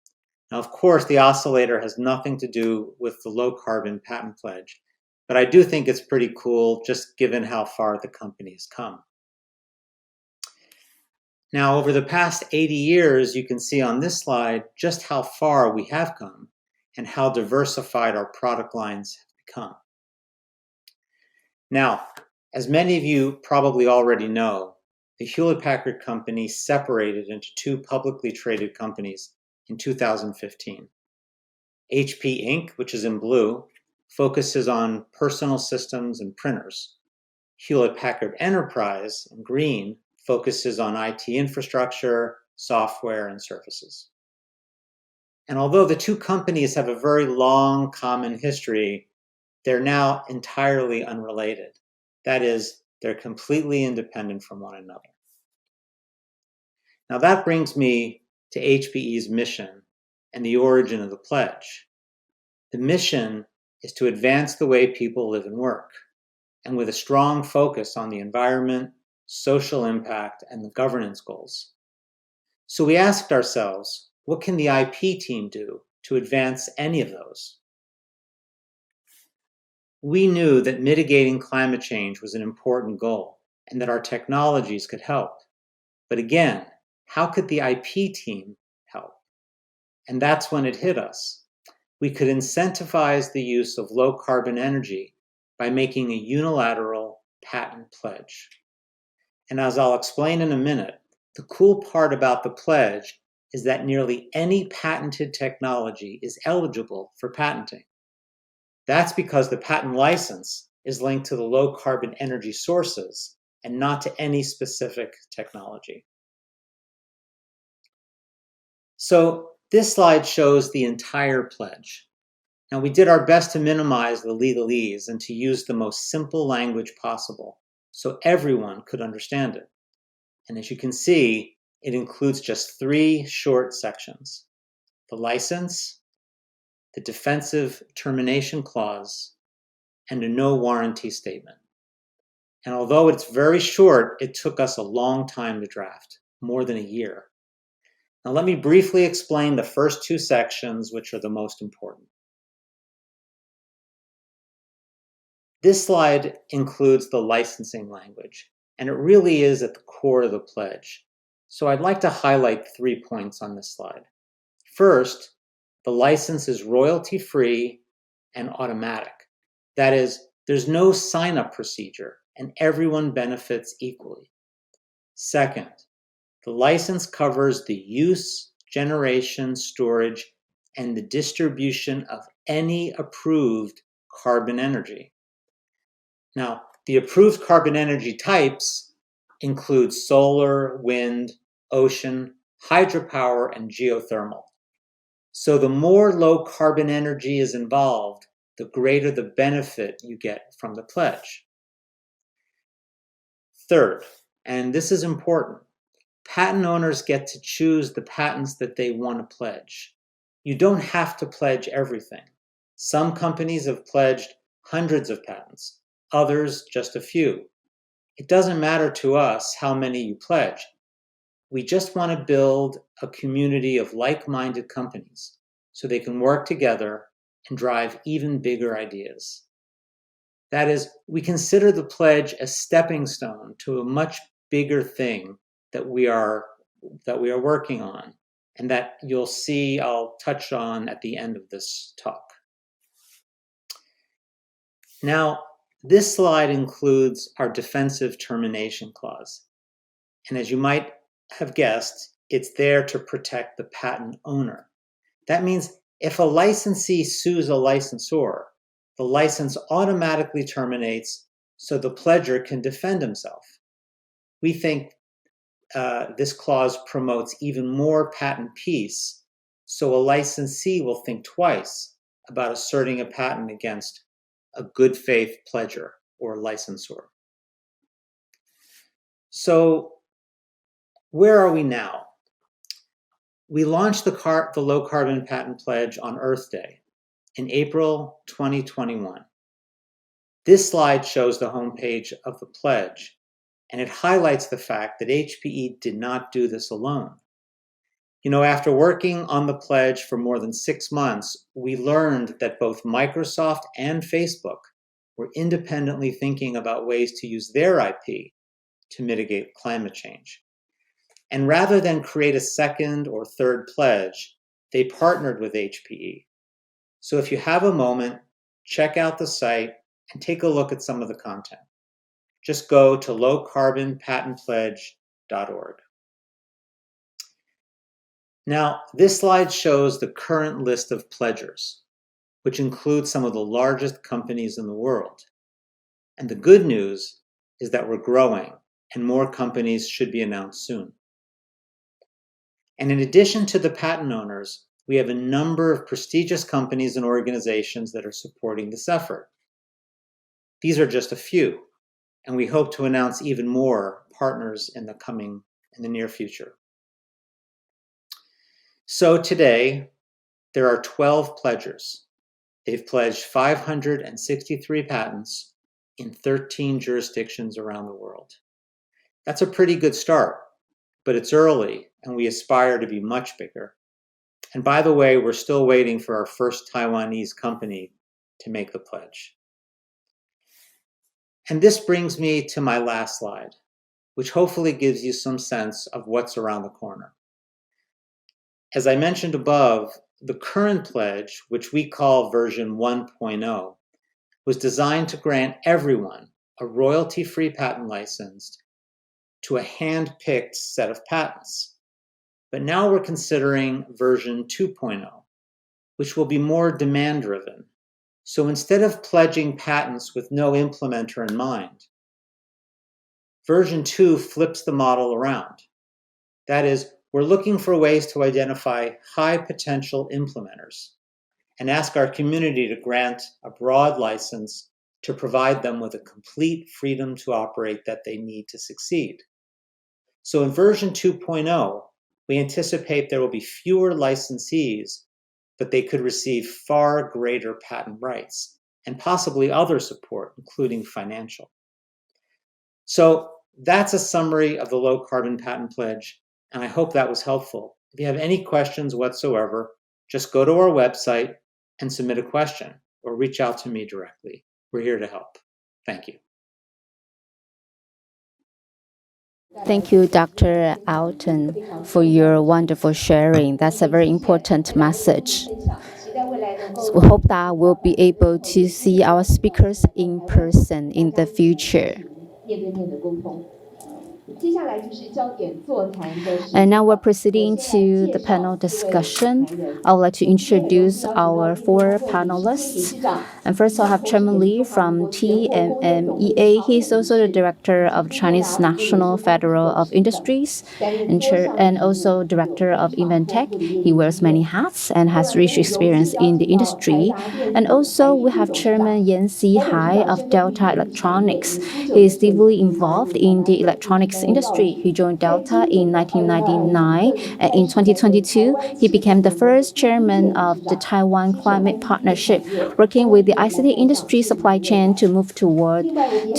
Speaker 6: Now, of course, the oscillator has nothing to do with the low carbon patent pledge, but I do think it's pretty cool just given how far the company has come. Now, over the past 80 years, you can see on this slide just how far we have come and how diversified our product lines have become. Now, as many of you probably already know, the Hewlett-Packard Company separated into two publicly traded companies in 2015. HP Inc., which is in blue, focuses on personal systems and printers. Hewlett-Packard Enterprise, in green, focuses on IT infrastructure, software, and services. And although the two companies have a very long common history, they're now entirely unrelated. That is, they're completely independent from one another. Now that brings me to HPE's mission and the origin of the pledge. The mission is to advance the way people live and work, and with a strong focus on the environment, social impact, and the governance goals. So we asked ourselves, what can the IP team do to advance any of those? We knew that mitigating climate change was an important goal and that our technologies could help. But again, how could the IP team help? And that's when it hit us. We could incentivize the use of low carbon energy by making a unilateral patent pledge. And as I'll explain in a minute, the cool part about the pledge is that nearly any patented technology is eligible for patenting. That's because the patent license is linked to the low carbon energy sources and not to any specific technology. So this slide shows the entire pledge. Now, we did our best to minimize the legalese and to use the most simple language possible so everyone could understand it. And as you can see, it includes just 3 short sections: the license, the defensive termination clause, and a no warranty statement. And although it's very short, it took us a long time to draft, more than a year. Now let me briefly explain the first 2 sections, which are the most important. This slide includes the licensing language, and it really is at the core of the pledge. So I'd like to highlight 3 points on this slide. First, the license is royalty-free and automatic. That is, there's no sign-up procedure, and everyone benefits equally. Second, the license covers the use, generation, storage, and the distribution of any approved carbon energy. Now, the approved carbon energy types include solar, wind, ocean, hydropower, and geothermal. So the more low carbon energy is involved, the greater the benefit you get from the pledge. Third, and this is important, patent owners get to choose the patents that they want to pledge. You don't have to pledge everything. Some companies have pledged hundreds of patents, others just a few. It doesn't matter to us how many you pledge. We just want to build a community of like-minded companies so they can work together and drive even bigger ideas. That is, we consider the pledge a stepping stone to a much bigger thing that we are working on, and that you'll see I'll touch on at the end of this talk. Now, this slide includes our defensive termination clause. And as you might have guessed, it's there to protect the patent owner. That means if a licensee sues a licensor, the license automatically terminates so the pledger can defend himself. We think this clause promotes even more patent peace, so a licensee will think twice about asserting a patent against a good faith pledger or licensor. So where are we now? We launched the Low Carbon Patent Pledge on Earth Day in April 2021. This slide shows the homepage of the pledge, and it highlights the fact that HPE did not do this alone. You know, after working on the pledge for more than 6 months, we learned that both Microsoft and Facebook were independently thinking about ways to use their IP to mitigate climate change. And rather than create a second or third pledge, they partnered with HPE. So if you have a moment, check out the site and take a look at some of the content. Just go to lowcarbonpatentpledge.org. Now, this slide shows the current list of pledgers, which includes some of the largest companies in the world. And the good news is that we're growing and more companies should be announced soon. And in addition to the patent owners, we have a number of prestigious companies and organizations that are supporting this effort. These are just a few, and we hope to announce even more partners in the near future. So today, there are 12 pledgers. They've pledged 563 patents in 13 jurisdictions around the world. That's a pretty good start, but it's early, and we aspire to be much bigger. And by the way, we're still waiting for our first Taiwanese company to make the pledge. And this brings me to my last slide, which hopefully gives you some sense of what's around the corner. As I mentioned above, the current pledge, which we call version 1.0, was designed to grant everyone a royalty-free patent license to a hand-picked set of patents. But now we're considering version 2.0, which will be more demand-driven. So instead of pledging patents with no implementer in mind, version 2 flips the model around. That is, we're looking for ways to identify high-potential implementers and ask our community to grant a broad license to provide them with a complete freedom to operate that they need to succeed. So in version 2.0, we anticipate there will be fewer licensees, but they could receive far greater patent rights and possibly other support, including financial. So that's a summary of the Low Carbon Patent Pledge, and I hope that was helpful. If you have any questions whatsoever, just go to our website and submit a question or reach out to me directly. We're here to help. Thank you.
Speaker 1: Thank you, Dr. Alton, for your wonderful sharing. That's a very important message. So we hope that we'll be able to see our speakers in person in the future. And now we're proceeding to the panel discussion. I would like to introduce our 4 panelists. And first, I'll have Chairman Lee from TMMEA. He's also the director of Chinese National Federal of Industries and also director of Inventec. He wears many hats and has rich experience in the industry. And also, we have Chairman Yan Si-hai of Delta Electronics. He is deeply involved in the electronics industry. He joined Delta in 1999, and in 2022, he became the first chairman of the Taiwan Climate Partnership, working with the ICT industry supply chain to move toward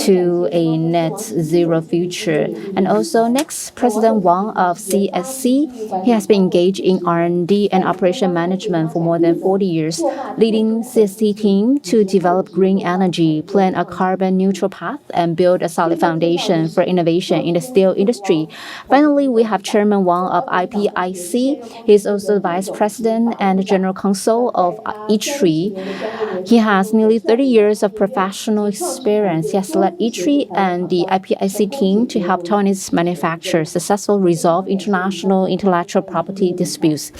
Speaker 1: to a net zero future. And also next, President Wang of CSC. He has been engaged in R&D and operation management for more than 40 years, leading CSC team to develop green energy, plan a carbon neutral path, and build a solid foundation for innovation in the steel industry. Finally, we have Chairman Wang of IPIC. He's also the Vice President and General Counsel of E3. He has nearly 30 years of professional experience. He has led E3 and the IPIC team to help Taiwanese manufacturers successfully resolve international intellectual property disputes.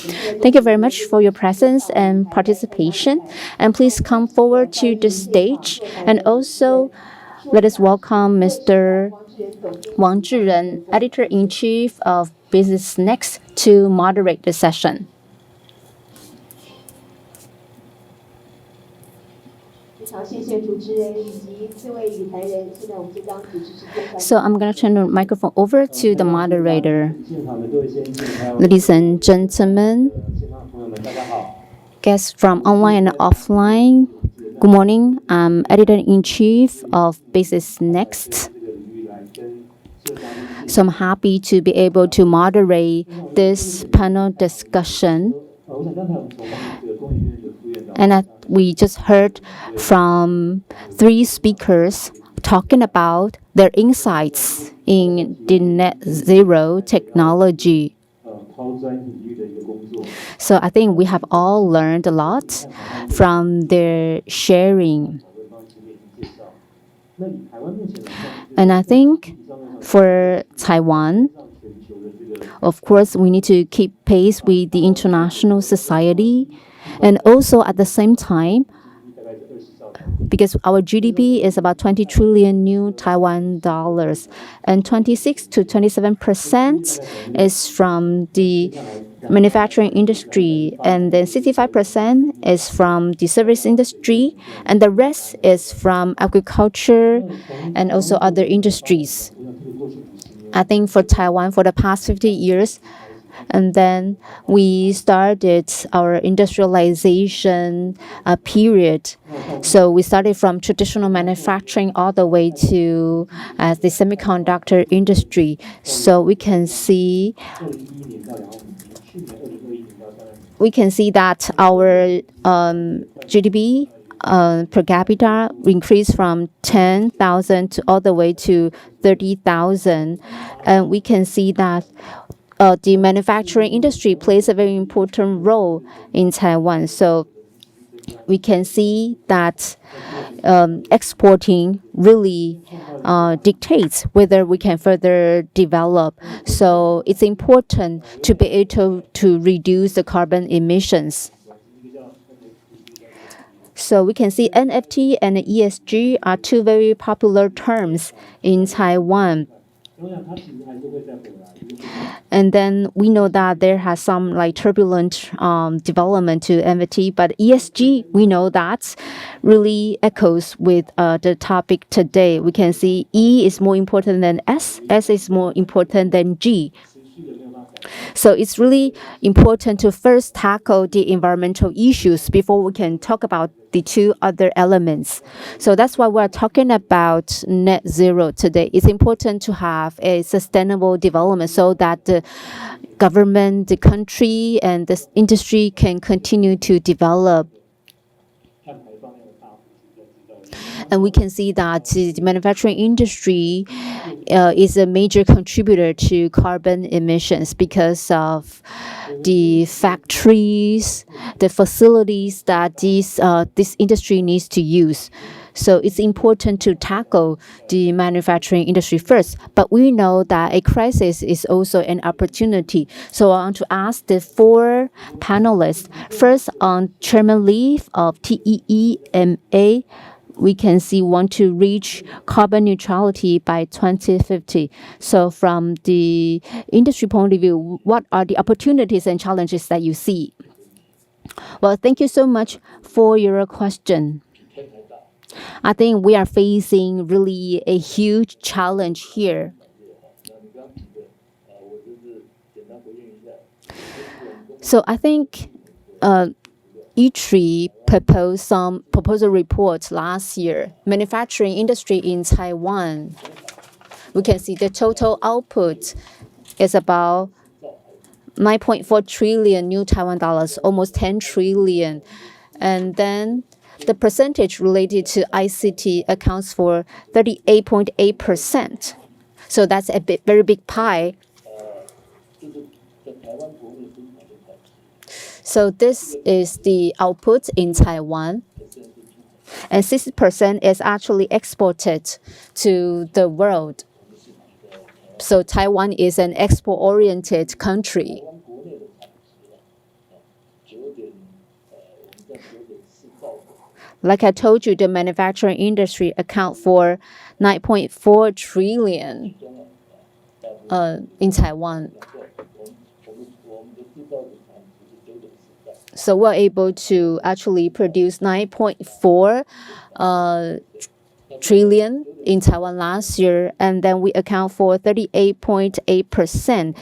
Speaker 1: Thank you very much for your presence and participation. And please come forward to the stage. And also, let us welcome Mr. Wang Zhiren, Editor-in-Chief of Business Next, to moderate the session. So I'm going to turn the microphone over to the moderator. Ladies and gentlemen, guests from online and offline, good morning. I'm Editor-in-Chief of Business Next. So I'm happy to be able to moderate this panel discussion. And we just heard from 3 speakers talking about their insights in the net zero technology. So I think we have all learned a lot from their sharing. And I think for Taiwan, of course, we need to keep pace with the international society. And also at the same time, because our GDP is about 20 trillion new Taiwan dollars, and 26 to 27% is from the manufacturing industry, and then 65% is from the service industry, and the rest is from agriculture and also other industries. I think for Taiwan, for the past 50 years, and then we started our industrialization period. So we started from traditional manufacturing all the way to the semiconductor industry. So we can see that our GDP per capita increased from 10,000 to all the way to 30,000. And we can see that the manufacturing industry plays a very important role in Taiwan. So we can see that exporting really dictates whether we can further develop. So it's important to be able to reduce the carbon emissions. So we can see NFT and ESG are 2 very popular terms in Taiwan. And then we know that there has some turbulent development to NFT, but ESG, we know that really echoes with the topic today. We can see E is more important than S, S is more important than G. So it's really important to first tackle the environmental issues before we can talk about the 2 other elements. So that's why we're talking about net zero today. It's important to have a sustainable development so that the government, the country, and the industry can continue to develop. And we can see that the manufacturing industry is a major contributor to carbon emissions because of the factories, the facilities that this industry needs to use. So it's important to tackle the manufacturing industry first. But we know that a crisis is also an opportunity. So I want to ask the 4 panelists. First, on Chairman Lee of TEEMA, we can see want to reach carbon neutrality by 2050. So from the industry point of view, what are the opportunities and challenges that you see? Well, thank you so much for your question. I think we are facing really a huge challenge here. So I think E3 proposed some proposal reports last year. Manufacturing industry in Taiwan, we can see the total output is about 9.4 trillion new Taiwan dollars, almost 10 trillion. And then the percentage related to ICT accounts for 38.8%. So that's a very big pie. So this is the output in Taiwan. And 60% is actually exported to the world. So Taiwan is an export-oriented country. Like I told you, the manufacturing industry account for 9.4 trillion in Taiwan. So we're able to actually produce 9.4 trillion in Taiwan last year, and then we account for 38.8%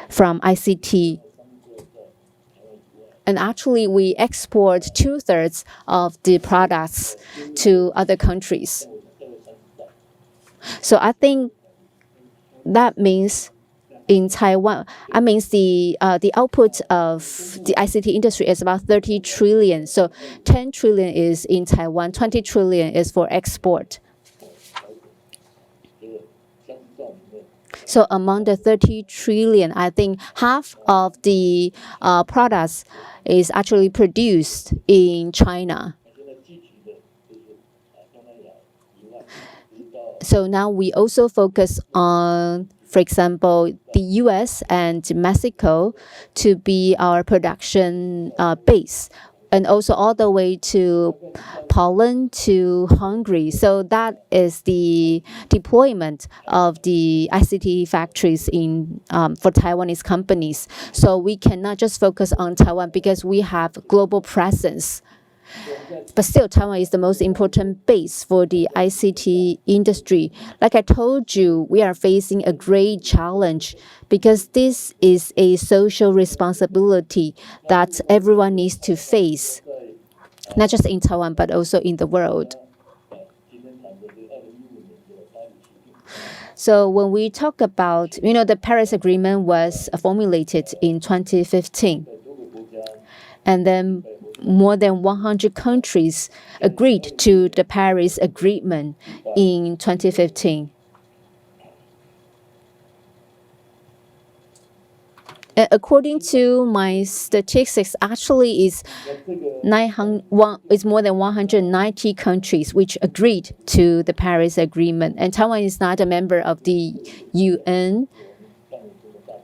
Speaker 1: from ICT. And actually, we export 2/3 of the products to other countries. So I think that means in Taiwan, the output of the ICT industry is about 30 trillion. So 10 trillion is in Taiwan, 20 trillion is for export. So among the 30 trillion, I think half of the products is actually produced in China. So now we also focus on, for example, the US and Mexico to be our production base, and also all the way to Poland to Hungary. So that is the deployment of the ICT factories in for Taiwanese companies. So we cannot just focus on Taiwan because we have global presence. But still, Taiwan is the most important base for the ICT industry. Like I told you, we are facing a great challenge because this is a social responsibility that everyone needs to face, not just in Taiwan, but also in the world. So when we talk about, the Paris Agreement was formulated in 2015. And then more than 100 countries agreed to the Paris Agreement in 2015. According to my statistics, actually it's more than 190 countries which agreed to the Paris Agreement. And Taiwan is not a member of the UN.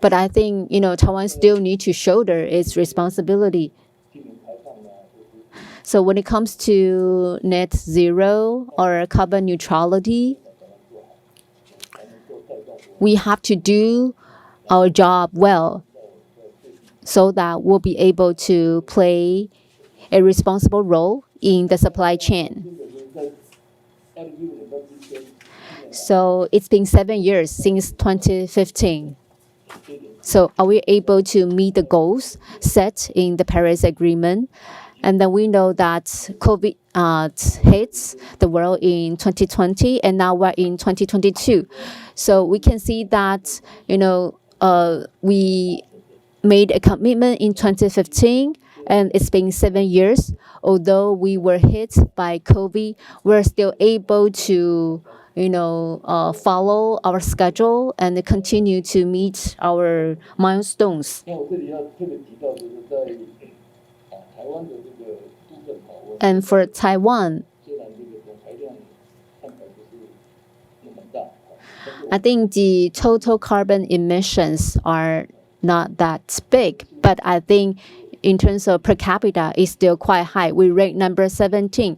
Speaker 1: But I think, Taiwan still needs to shoulder its responsibility. So when it comes to net zero or carbon neutrality, we have to do our job well so that we'll be able to play a responsible role in the supply chain. So it's been 7 years since 2015. So are we able to meet the goals set in the Paris Agreement? And then we know that COVID hits the world in 2020, and now we're in 2022. So we can see that, we made a commitment in 2015, and it's been 7 years. Although we were hit by COVID, we're still able to, follow our schedule and continue to meet our milestones. And for Taiwan, I think the total carbon emissions are not that big, but I think in terms of per capita, it's still quite high. We rank number 17.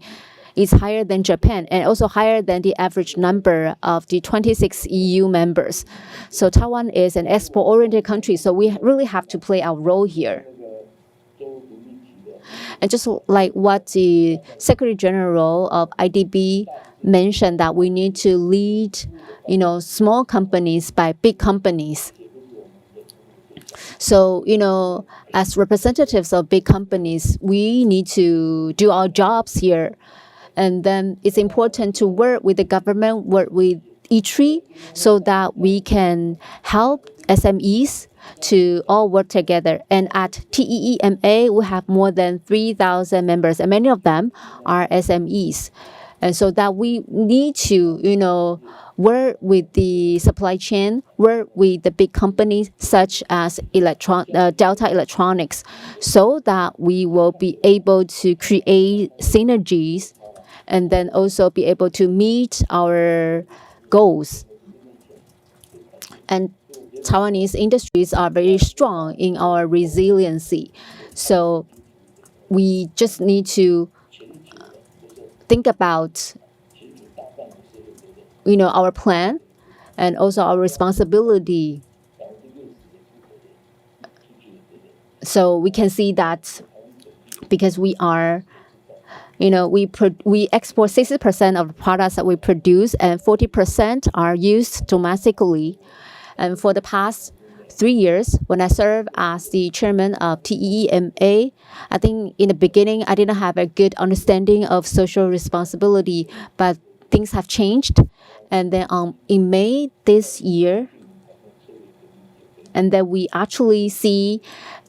Speaker 1: It's higher than Japan and also higher than the average number of the 26 EU members. So Taiwan is an export-oriented country, so we really have to play our role here. And just like what the Secretary General of IDB mentioned, that we need to lead, small companies by big companies. So, as representatives of big companies, we need to do our jobs here. And then it's important to work with the government, work with E3, so that we can help SMEs to all work together. And at TEEMA, we have more than 3,000 members, and many of them are SMEs. And so that we need to, work with the supply chain, work with the big companies such as Delta Electronics, so that we will be able to create synergies and then also be able to meet our goals. And Taiwanese industries are very strong in our resiliency. So we just need to think about our plan and also our responsibility. So we can see that because we are, we export 60% of the products that we produce and 40% are used domestically. And for the past 3 years, when I served as the chairman of TEEMA, I think in the beginning I didn't have a good understanding of social responsibility, but things have changed. And then in May this year, and then we actually see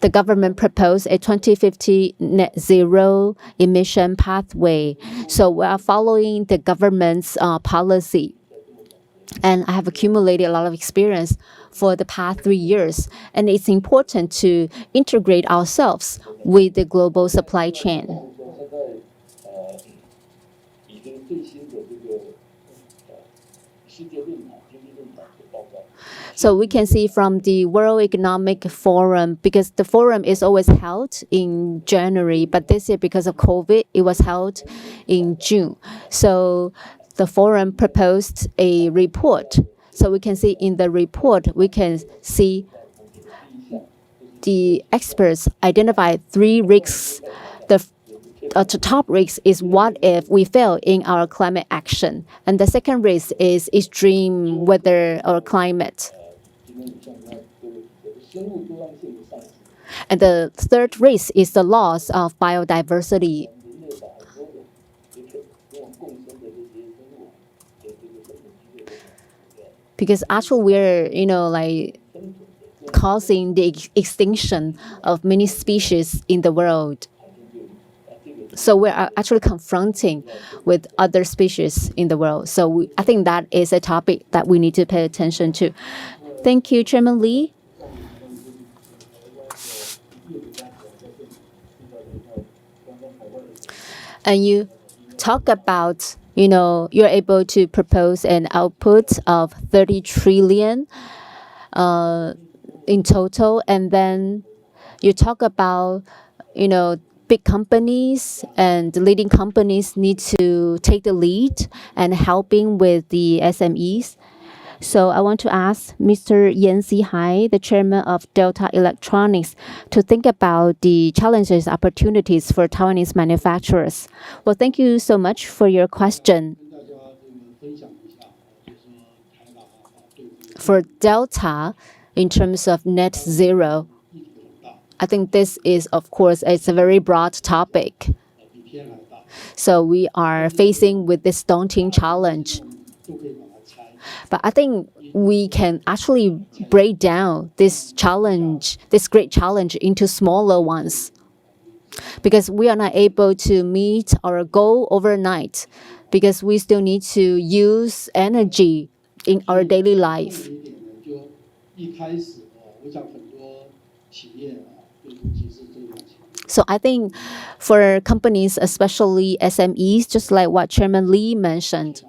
Speaker 1: the government propose a 2050 net zero emission pathway. So we are following the government's policy. And I have accumulated a lot of experience for the past 3 years. And it's important to integrate ourselves with the global supply chain. So we can see from the World Economic Forum, because the forum is always held in January, but this year because of COVID, it was held in June. So the forum proposed a report. So we can see in the report, we can see the experts identify 3 risks. The top risk is what if we fail in our climate action. And the second risk is extreme weather or climate. And the third risk is the loss of biodiversity. Because actually we're, causing the extinction of many species in the world. So we're actually confronting with other species in the world. So I think that is a topic that we need to pay attention to. Thank you, Chairman Lee. And you talk about, you're able to propose an output of 30 trillion in total. And then you talk about, big companies and leading companies need to take the lead and helping with the SMEs. So I want to ask Mr. Yan Si-hai, the chairman of Delta Electronics, to think about the challenges, opportunities for Taiwanese manufacturers. Well, thank you so much for your question. For Delta, in terms of net zero, I think this is, of course, it's a very broad topic. So we are facing with this daunting challenge. But I think we can actually break down this challenge, this great challenge, into smaller ones. Because we are not able to meet our goal overnight, because we still need to use energy in our daily life. So I think for companies, especially SMEs, just like what Chairman Lee mentioned,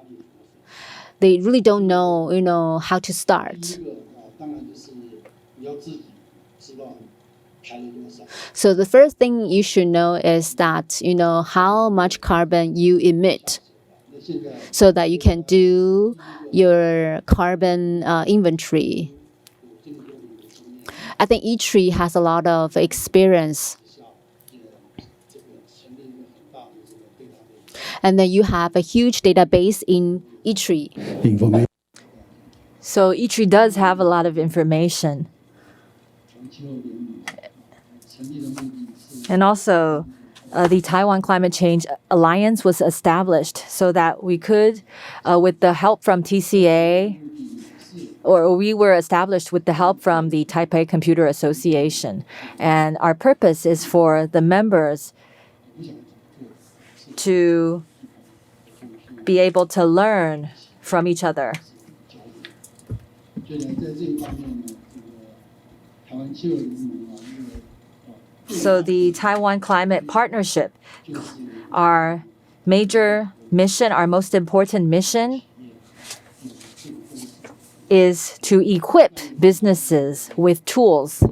Speaker 1: they really don't know, how to start. So the first thing you should know is that, how much carbon you emit, so that you can do your carbon inventory. I think each has a lot of experience. And then you have a huge database in each.
Speaker 4: So each does have a lot of information. And also, the Taiwan Climate Change Alliance was established so that we could, with the help from TCA, or we were established with the help from the Taipei Computer Association. And our purpose is for the members to be able to learn from each other. So the Taiwan Climate Partnership, our major mission, our most important mission is to equip businesses with tools.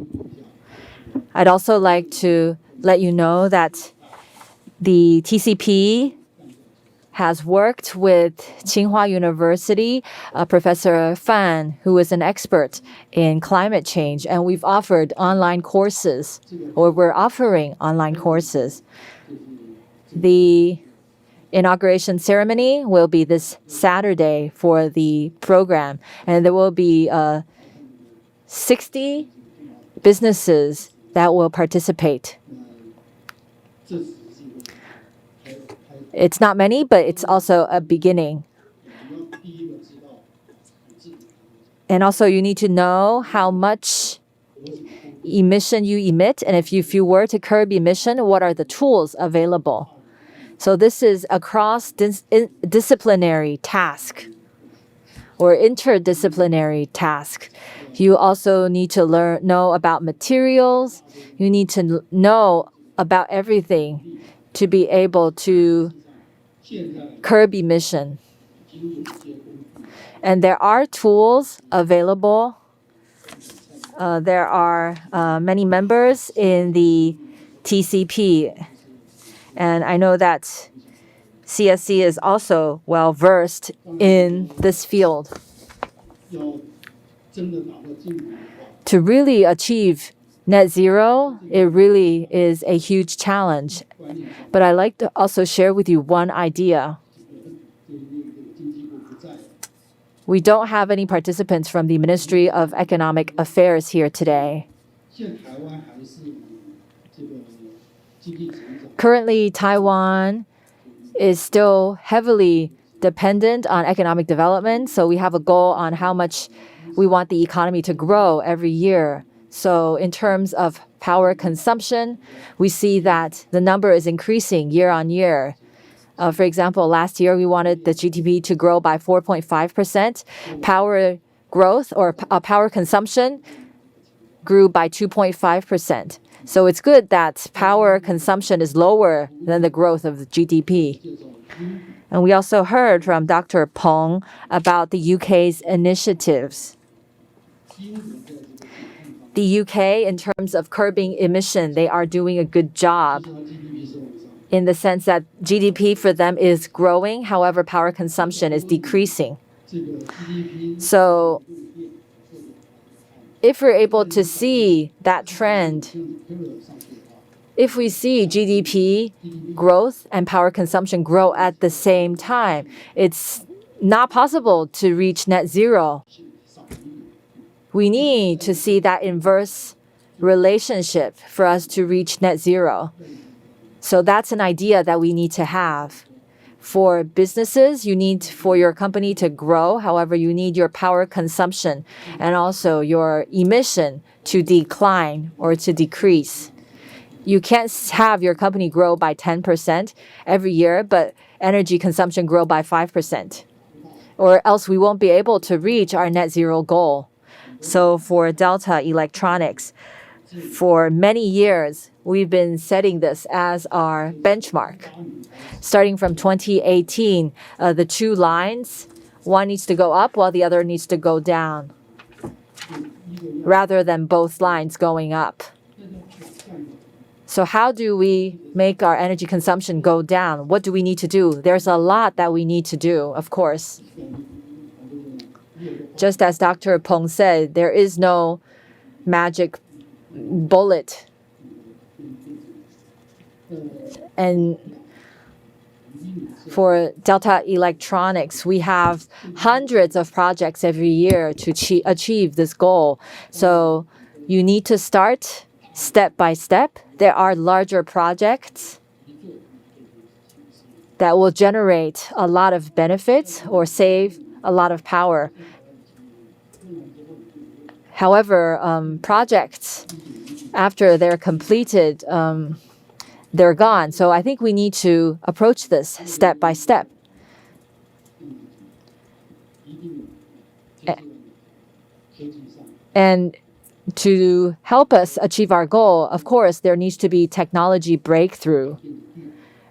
Speaker 4: I'd also like to let you know that the TCP has worked with Tsinghua University, Professor Fan, who is an expert in climate change, and we've offered online courses, or we're offering online courses. The inauguration ceremony will be this Saturday for the program, and there will be 60 businesses that will participate. It's not many, but it's also a beginning. And also you need to know how much emission you emit, and if you were to curb emission, what are the tools available? So this is a cross-disciplinary task or interdisciplinary task. You also need to know about materials. You need to know about everything to be able to curb emission. And there are tools available. There are many members in the TCP. And I know that CSC is also well versed in this field. To really achieve net zero, it really is a huge challenge. But I'd like to also share with you one idea. We don't have any participants from the Ministry of Economic Affairs here today. Currently, Taiwan is still heavily dependent on economic development, so we have a goal on how much we want the economy to grow every year. So in terms of power consumption, we see that the number is increasing year on year. For example, last year we wanted the GDP to grow by 4.5%. Power growth or power consumption grew by 2.5%. So it's good that power consumption is lower than the growth of the GDP. And we also heard from Dr. Peng about the UK's initiatives. The UK, in terms of curbing emission, they are doing a good job in the sense that GDP for them is growing, however, power consumption is decreasing. So if we're able to see that trend, if we see GDP growth and power consumption grow at the same time, it's not possible to reach net zero. We need to see that inverse relationship for us to reach net zero. So that's an idea that we need to have. For businesses, you need for your company to grow. However, you need your power consumption and also your emission to decline or to decrease. You can't have your company grow by 10% every year, but energy consumption grow by 5%. Or else we won't be able to reach our net zero goal. So for Delta Electronics, for many years, we've been setting this as our benchmark. Starting from 2018, the two lines, one needs to go up while the other needs to go down, rather than both lines going up. So how do we make our energy consumption go down? What do we need to do? There's a lot that we need to do, of course. Just as Dr. Peng said, there is no magic bullet. And for Delta Electronics, we have hundreds of projects every year to achieve this goal. So you need to start step by step. There are larger projects that will generate a lot of benefits or save a lot of power. However, projects, after they're completed, they're gone. So I think we need to approach this step by step. And to help us achieve our goal, of course, there needs to be technology breakthrough.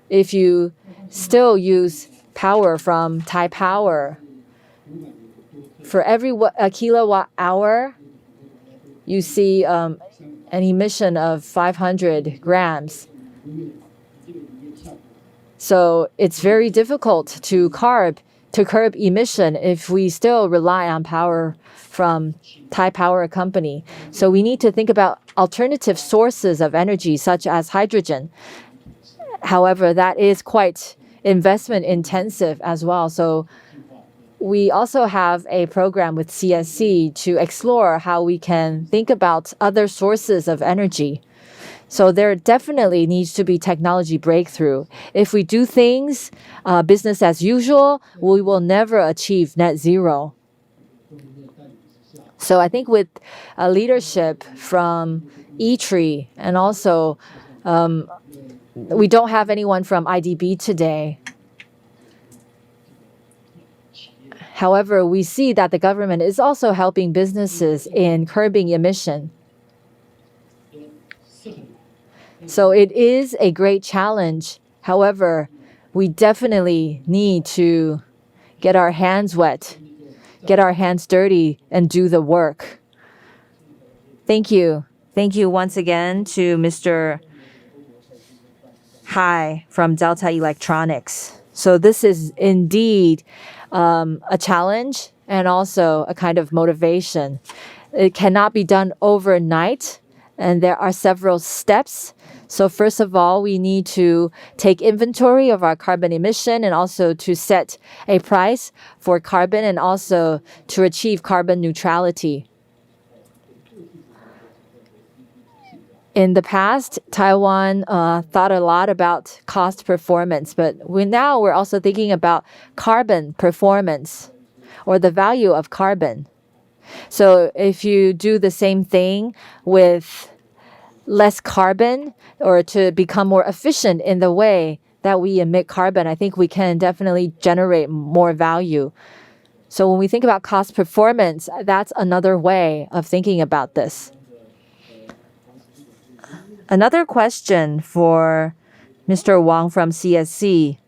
Speaker 4: If you still use power from Taipower, for every kilowatt hour, you see an emission of 500 grams. So it's very difficult to curb emission if we still rely on power from Taipower company. So we need to think about alternative sources of energy, such as hydrogen. However, that is quite investment intensive as well. So we also have a program with CSC to explore how we can think about other sources of energy. So there definitely needs to be technology breakthrough. If we do things business as usual, we will never achieve net zero. So I think with leadership from eTree, and also we don't have anyone from IDB today. However, we see that the government is also helping businesses in curbing emission. So it is a great challenge. However, we definitely need to get our hands wet, get our hands dirty, and do the work. Thank you. Thank you once again to Mr. Hai from Delta Electronics. So this is indeed a challenge and also a kind of motivation. It cannot be done overnight, and there are several steps. So first of all, we need to take inventory of our carbon emission and also to set a price for carbon and also to achieve carbon neutrality. In the past, Taiwan thought a lot about cost performance, but now we're also thinking about carbon performance or the value of carbon. So if you do the same thing with less carbon or to become more efficient in the way that we emit carbon, I think we can definitely generate more value. So when we think about cost performance, that's another way of thinking about this. Another question for Mr. Wang from CSC.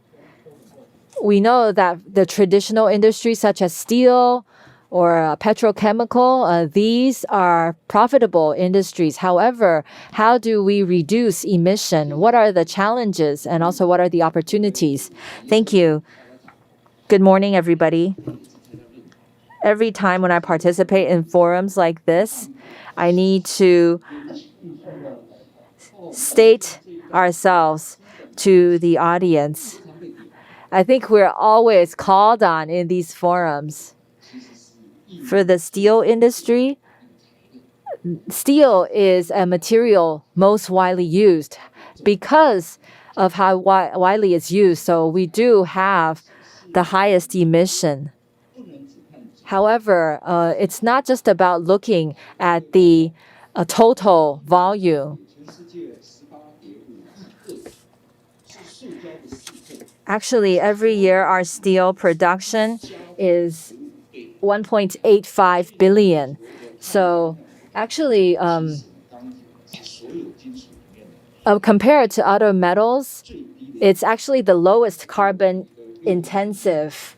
Speaker 4: We know that the traditional industries such as steel or petrochemical, these are profitable industries. However, how do we reduce emission? What are the challenges and also what are the opportunities? Thank you. Good morning, everybody. Every time when I participate in forums like this, I need to state ourselves to the audience. I think we're always called on in these forums. For the steel industry, steel is a material most widely used because of how widely it's used. So we do have the highest emission. However, it's not just about looking at the total volume. Actually, every year our steel production is 1.85 billion. So actually, compared to other metals, it's actually the lowest carbon intensive.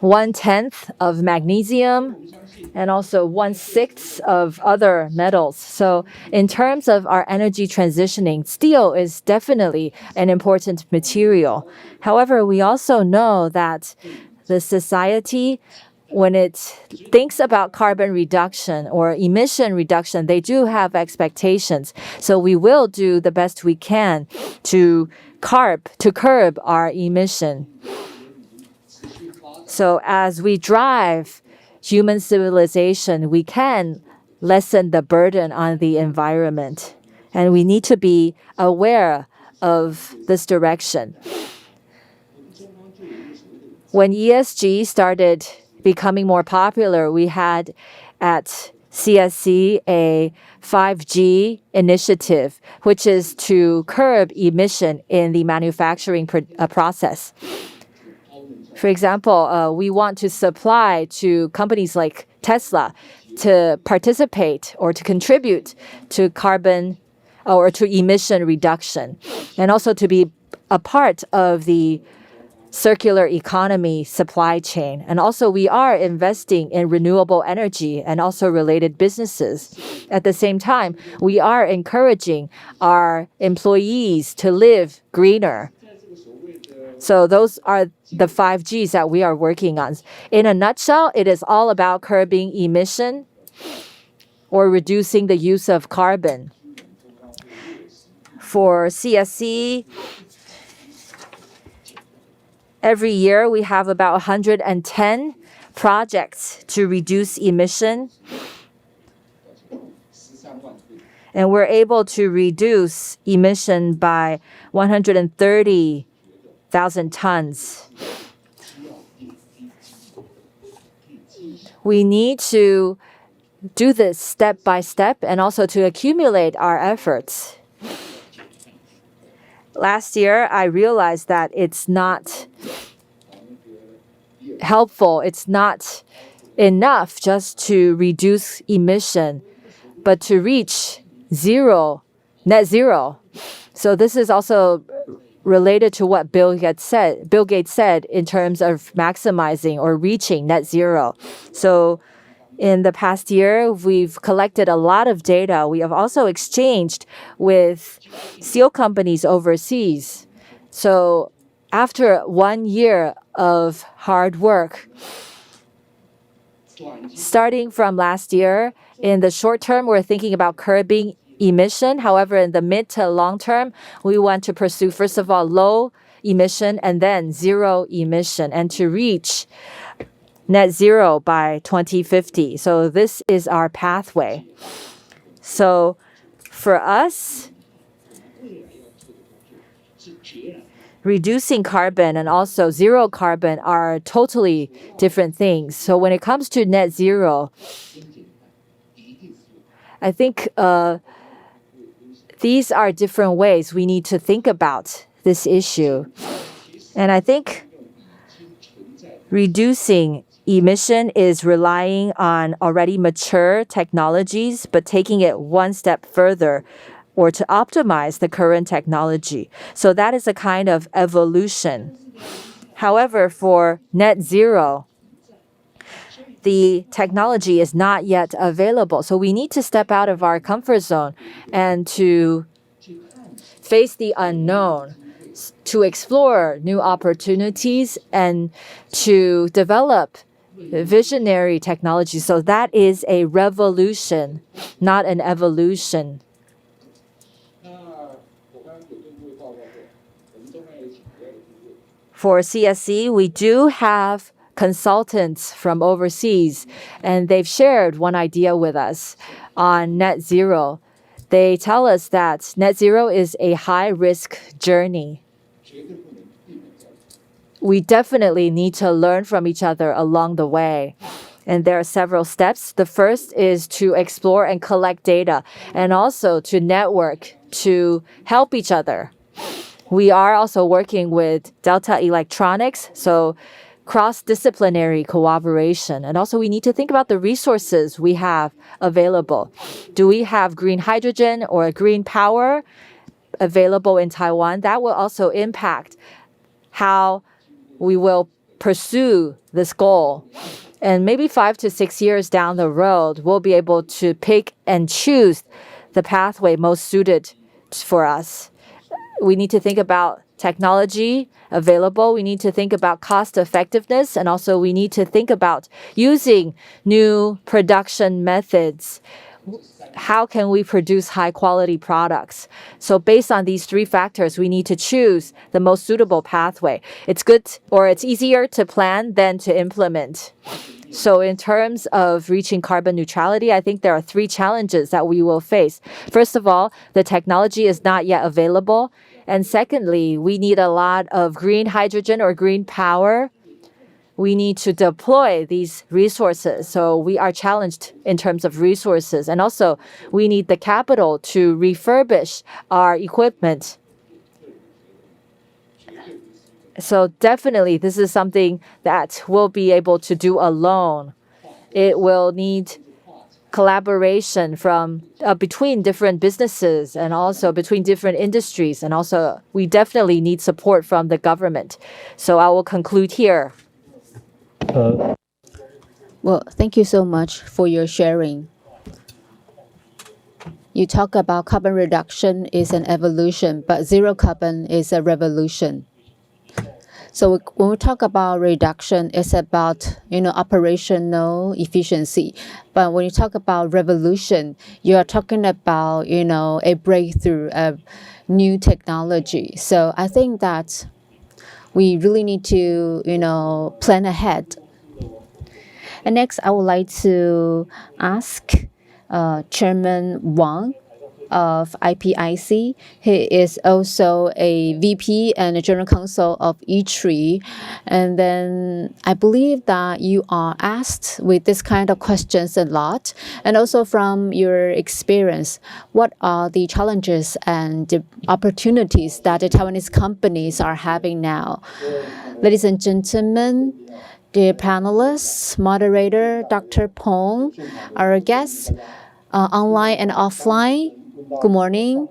Speaker 4: 1/10 of magnesium and also 1/6 of other metals. So in terms of our energy transitioning, steel is definitely an important material. However, we also know that the society, when it thinks about carbon reduction or emission reduction, they do have expectations. So we will do the best we can to curb our emission. So as we drive human civilization, we can lessen the burden on the environment. And we need to be aware of this direction. When ESG started becoming more popular, we had at CSC a 5G initiative, which is to curb emission in the manufacturing process. For example, we want to supply to companies like Tesla to participate or to contribute to carbon or to emission reduction, and also to be a part of the circular economy supply chain. And also we are investing in renewable energy and also related businesses. At the same time, we are encouraging our employees to live greener. So those are the 5 Gs that we are working on. In a nutshell, it is all about curbing emission or reducing the use of carbon. For CSC, every year we have about 110 projects to reduce emission. And we're able to reduce emission by 130,000 tons. We need to do this step by step and also to accumulate our efforts. Last year, I realized that it's not helpful, it's not enough just to reduce emission, but to reach net zero. So this is also related to what Bill Gates said in terms of maximizing or reaching net zero. So in the past year, we've collected a lot of data. We have also exchanged with steel companies overseas. So after 1 year of hard work, starting from last year, in the short term, we're thinking about curbing emission. However, in the mid to long term, we want to pursue, first of all, low emission and then zero emission, and to reach net zero by 2050. So this is our pathway. So for us, reducing carbon and also zero carbon are totally different things. So when it comes to net zero, I think these are different ways we need to think about this issue. And I think reducing emission is relying on already mature technologies, but taking it one step further or to optimize the current technology. So that is a kind of evolution. However, for net zero, the technology is not yet available. So we need to step out of our comfort zone and to face the unknown, to explore new opportunities and to develop visionary technology. So that is a revolution, not an evolution. For CSC, we do have consultants from overseas, and they've shared one idea with us on net zero. They tell us that net zero is a high-risk journey. We definitely need to learn from each other along the way. And there are several steps. The first is to explore and collect data, and also to network to help each other. We are also working with Delta Electronics, so cross-disciplinary cooperation. And also we need to think about the resources we have available. Do we have green hydrogen or green power available in Taiwan? That will also impact how we will pursue this goal. And maybe 5 to 6 years down the road, we'll be able to pick and choose the pathway most suited for us. We need to think about technology available. We need to think about cost effectiveness. And also we need to think about using new production methods. How can we produce high quality products? So based on these 3 factors, we need to choose the most suitable pathway. It's good, or it's easier to plan than to implement. So in terms of reaching carbon neutrality, I think there are 3 challenges that we will face. First of all, the technology is not yet available. And secondly, we need a lot of green hydrogen or green power. We need to deploy these resources. So we are challenged in terms of resources. And also, we need the capital to refurbish our equipment. So definitely, this is something that we'll be able to do alone. It will need collaboration from between different businesses and also between different industries. And also, we definitely need support from the government. So I will conclude here.
Speaker 1: Well, thank you so much for your sharing. You talk about carbon reduction is an evolution, but zero carbon is a revolution. So when we talk about reduction, it's about, operational efficiency. But when you talk about revolution, you are talking about, a breakthrough of new technology. So I think that we really need to, plan ahead. And next, I would like to ask Chairman Wang of IPIC. He is also a VP and a General Counsel of E3. And then I believe that you are asked with this kind of questions a lot. And also from your experience, what are the challenges and the opportunities that the Taiwanese companies are having now? Ladies and gentlemen, dear panelists, moderator, Dr. Pong, our guests, online and offline, good morning.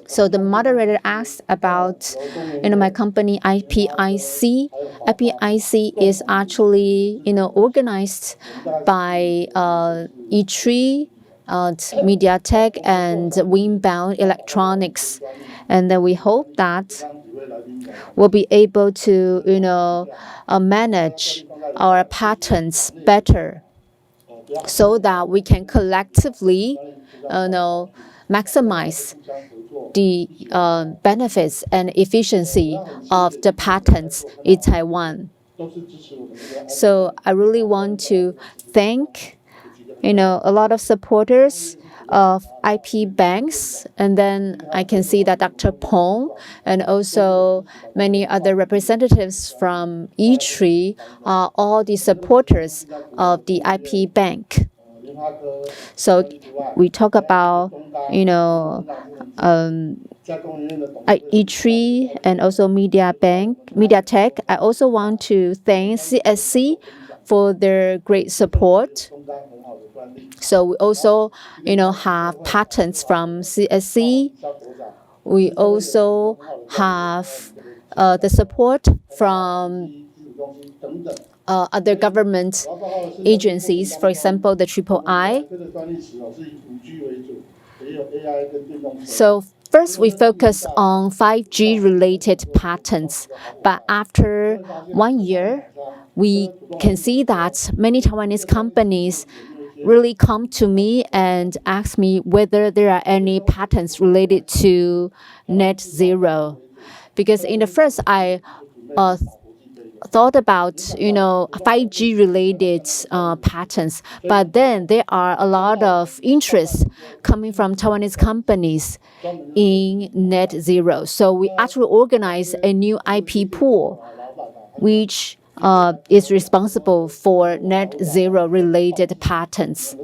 Speaker 1: So the moderator asked about, my company IPIC. IPIC is actually, organized by E3, MediaTek, and Winbound Electronics. And then we hope that we'll be able to, manage our patents better so that we can collectively, maximize the benefits and efficiency of the patents in Taiwan. So I really want to thank, a lot of supporters of IP banks, and then I can see that Dr. Pong and also many other representatives from E3 are all the supporters of the IP bank. So we talk about, E3 and also MediaTek. I also want to thank CSC for their great support. So we also, have patents from CSC. We also have the support from other government agencies, for example, the III. So first, we focus on 5G related patents, but after 1 year, we can see that many Taiwanese companies really come to me and ask me whether there are any patents related to net zero. Because in the first, I thought about, 5G related patents, but then there are a lot of interest coming from Taiwanese companies in net zero. So we actually organized a new IP pool, which is responsible for net zero related patents.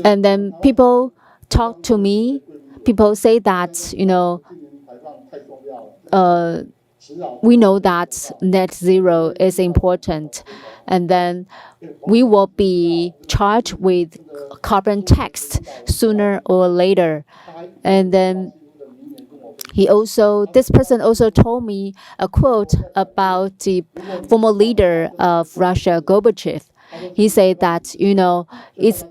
Speaker 1: And then people talk to me, people say that, we know that net zero is important, and then we will be charged with carbon tax sooner or later. And then this person also told me a quote about the former leader of Russia, Gorbachev. He said that, it's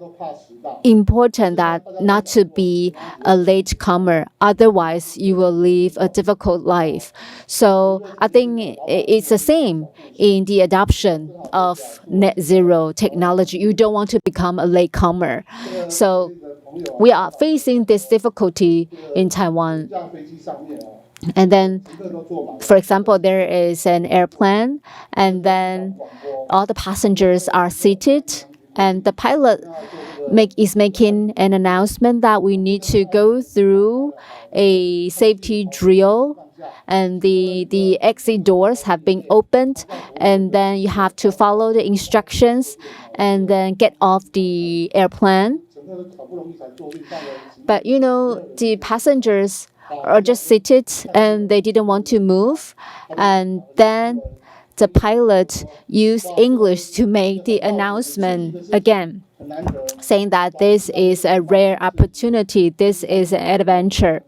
Speaker 1: important that not to be a latecomer, otherwise you will live a difficult life. So I think it's the same in the adoption of net zero technology. You don't want to become a latecomer. So we are facing this difficulty in Taiwan. And then, for example, there is an airplane, and then all the passengers are seated, and the pilot is making an announcement that we need to go through a safety drill, and the exit doors have been opened, and then you have to follow the instructions and then get off the airplane. But the passengers or just seated and they didn't want to move. And then the pilot used English to make the announcement again, saying that this is a rare opportunity, this is an adventure.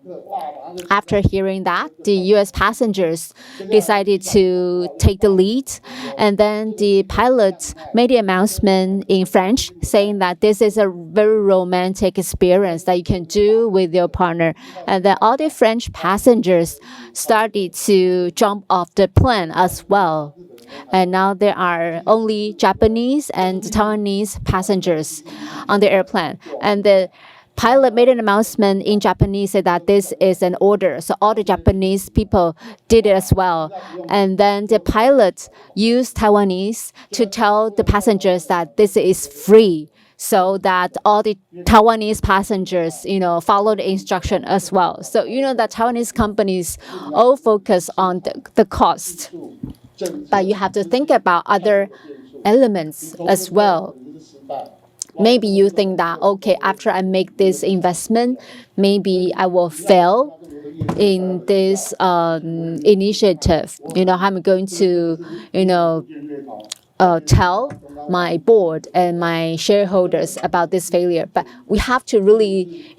Speaker 1: After hearing that, the US passengers decided to take the lead, and then the pilot made the announcement in French saying that this is a very romantic experience that you can do with your partner. And then all the French passengers started to jump off the plane as well. And now there are only Japanese and Taiwanese passengers on the airplane. And the pilot made an announcement in Japanese, said that this is an order. So all the Japanese people did it as well. And then the pilot used Taiwanese to tell the passengers that this is free, so that all the Taiwanese passengers, follow the instruction as well. So, that Taiwanese companies all focus on the cost. But you have to think about other elements as well. Maybe you think that, okay, after I make this investment, maybe I will fail in this initiative. I'm going to, tell my board and my shareholders about this failure. But we have to really,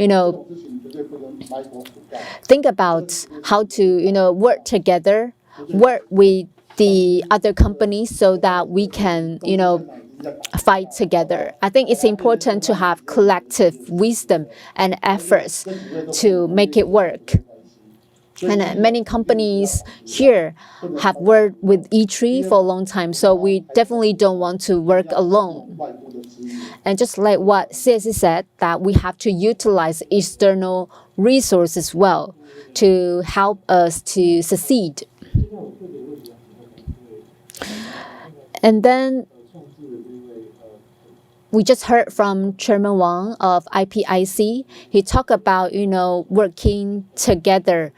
Speaker 1: think about how to, work together, work with the other companies so that we can, fight together. I think it's important to have collective wisdom and efforts to make it work. And many companies here have worked with E3 for a long time, so we definitely don't want to work alone. And just like what CSC said, that we have to utilize external resources well to help us to succeed. And then we just heard from Chairman Wang of IPIC. He talked about, working together.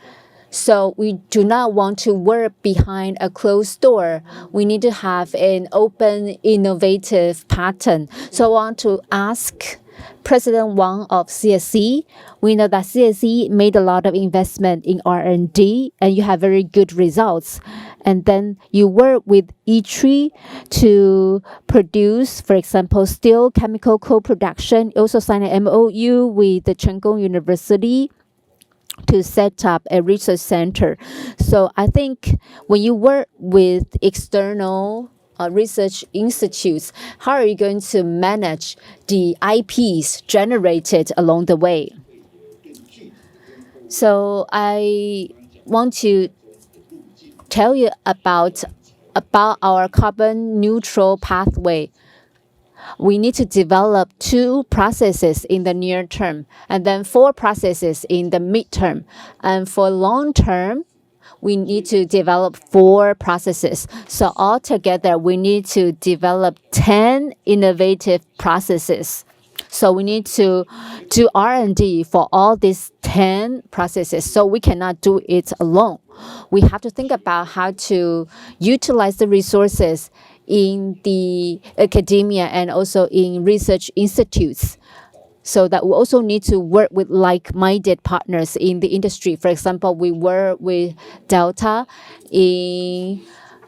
Speaker 1: So we do not want to work behind a closed door. We need to have an open, innovative pattern. So I want to ask President Wang of CSC. We know that CSC made a lot of investment in R&D, and you have very good results. And then you work with E3 to produce, for example, steel chemical co-production. You also signed an MOU with the Cheng Kung University to set up a research center. So I think when you work with external research institutes, how are you going to manage the IPs generated along the way? So I want to tell you about our carbon neutral pathway. We need to develop 2 processes in the near term, and then 4 processes in the midterm. And for long term, we need to develop 4 processes. So altogether, we need to develop 10 innovative processes. So we need to do R&D for all these 10 processes. So we cannot do it alone. We have to think about how to utilize the resources in the academia and also in research institutes. So that we also need to work with like-minded partners in the industry. For example, we work with Delta in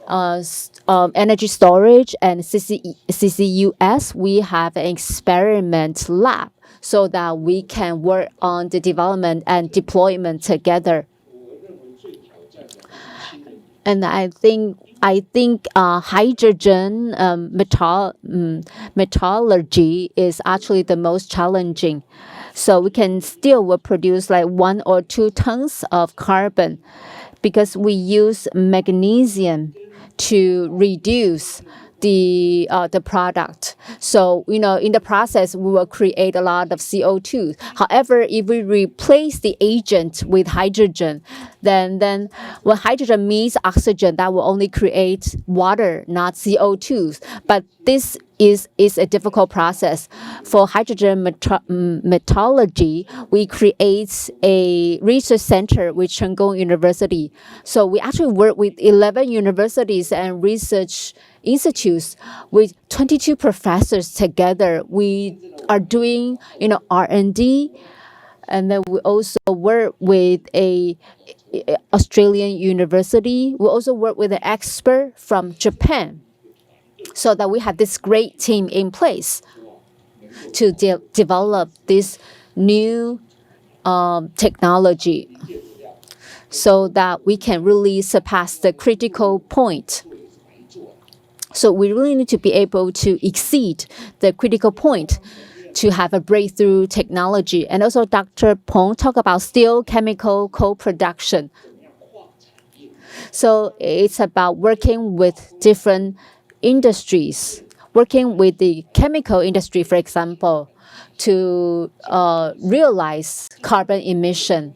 Speaker 1: energy storage, and CCUS, we have an experiment lab so that we can work on the development and deployment together. And I think hydrogen metallurgy is actually the most challenging. So we can still produce like 1 or 2 tons of carbon because we use magnesium to reduce the product. So, in the process, we will create a lot of CO2. However, if we replace the agent with hydrogen, then when hydrogen meets oxygen, that will only create water, not CO2. But this is a difficult process. For hydrogen metallurgy, we create a research center with Cheng Kung University. So we actually work with 11 universities and research institutes with 22 professors together. We are doing, R&D And then we also work with a Australian university. We also work with an expert from Japan, so that we have this great team in place to develop this new technology, so that we can really surpass the critical point. So we really need to be able to exceed the critical point to have a breakthrough technology. And also Dr. Peng talked about steel chemical co-production. So it's about working with different industries, working with the chemical industry, for example, to realize carbon emission.